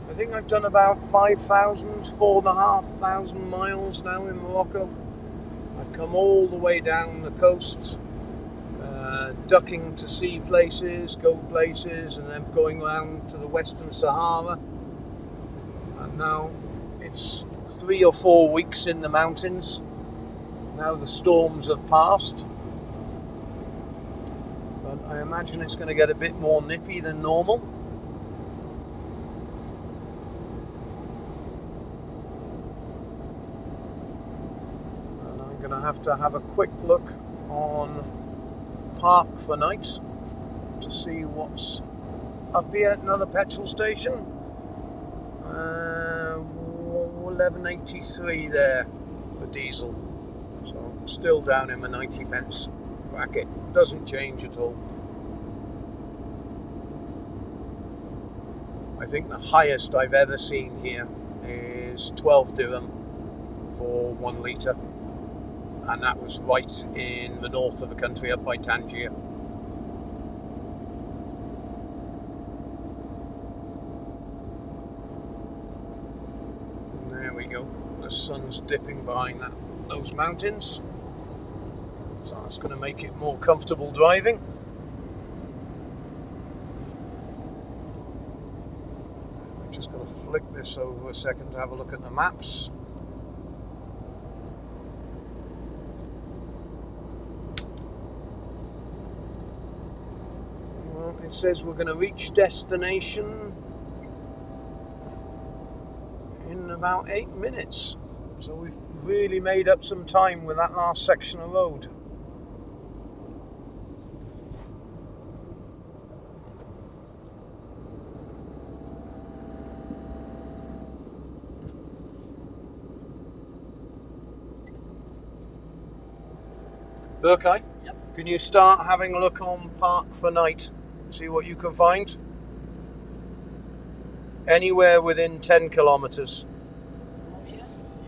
I think I've done about 4,500 miles now in Morocco. I've come all the way down the coast, ducking to see places, go places, and then going around to the Western Sahara. And now it's 3 or 4 weeks in the mountains. Now the storms have passed. But I imagine it's going to get a bit more nippy than normal. Going to have a quick look on Park for night to see what's up here. Another petrol station, 11.83 there for diesel, so still down in the 90 pence bracket, doesn't change at all. I think the highest I've ever seen here is 12 dirham for 1 litre. And that was right in the north of the country, up by Tangier. And there we go. The sun's dipping behind those mountains. So that's going to make it more comfortable driving. I'm just going to flick this over a second to have a look at the maps. It says we're going to reach destination in about 8 minutes. So we've really made up some time with that last section of road. Berkay? Yep. Can you start having a look on Park for night? See what you can find. Anywhere within 10 kilometers.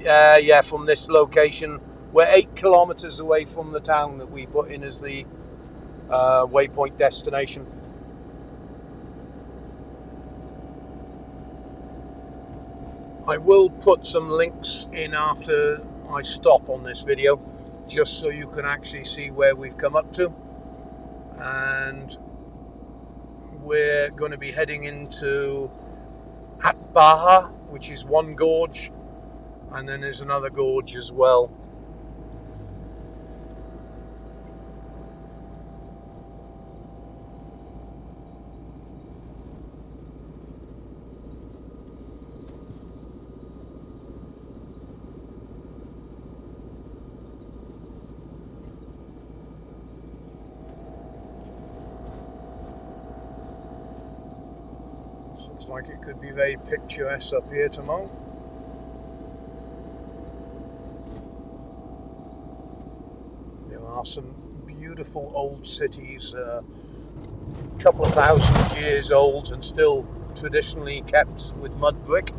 Yeah, from this location. We're 8 kilometers away from the town that we put in as the waypoint destination. I will put some links in after I stop on this video, just so you can actually see where we've come up to. And we're going to be heading into Atbaha, which is one gorge, and then there's another gorge as well. Looks like it could be very picturesque up here tomorrow. There are some beautiful old cities, a couple of thousand years old and still traditionally kept with mud brick.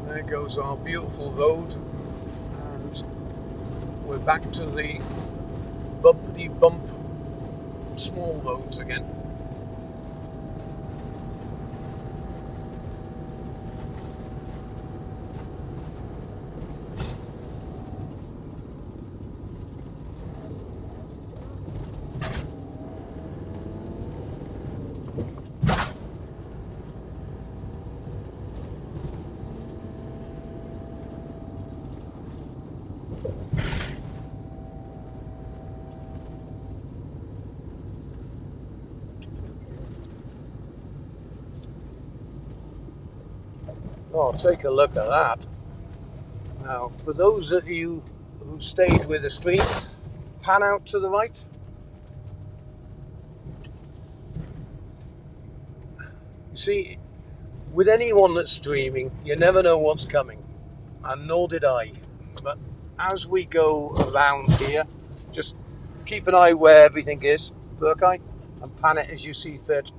There goes our beautiful road, and we're back to the bumpity bump small roads again. Oh, take a look at that. Now, for those of you who stayed with the stream, pan out to the right. You see, with anyone that's streaming, you never know what's coming, and nor did I. But as we go around here, just keep an eye where everything is, Berkay, and pan it as you see fit.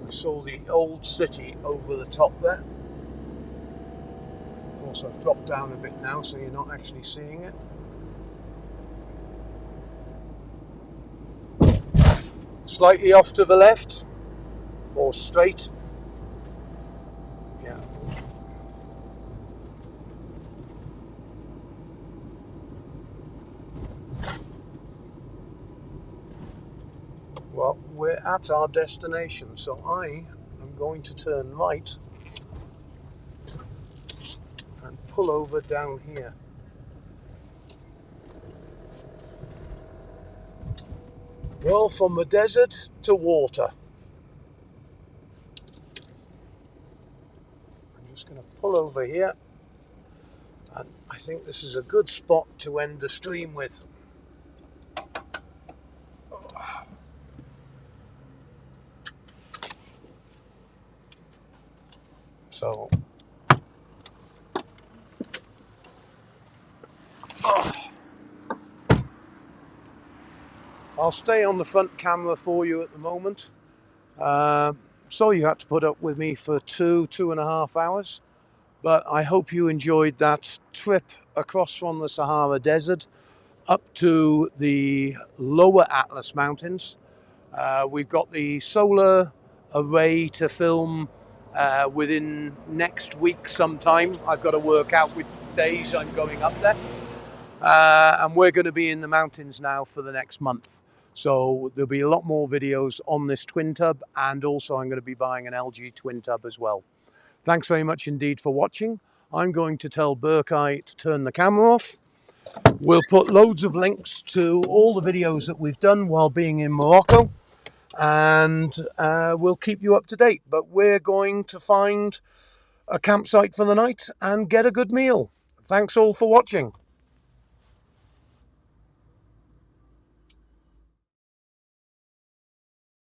I saw the old city over the top there. Of course, I've dropped down a bit now, so you're not actually seeing it. Slightly off to the left, or straight. Yeah. Well, we're at our destination, so I am going to turn right and pull over down here. Well, from the desert to water. I'm just going to pull over here, and I think this is a good spot to end the stream with. So, I'll stay on the front camera for you at the moment. So you had to put up with me for 2.5 hours, but I hope you enjoyed that trip across from the Sahara Desert up to the lower Atlas Mountains. We've got the solar array to film within next week sometime. I've got to work out which days I'm going up there. And we're going to be in the mountains now for the next month. So there'll be a lot more videos on this twin tub, and also I'm going to be buying an LG twin tub as well. Thanks very much indeed for watching. I'm going to tell Berkay to turn the camera off. We'll put loads of links to all the videos that we've done while being in Morocco, and we'll keep you up to date. But we're going to find a campsite for the night and get a good meal. Thanks all for watching.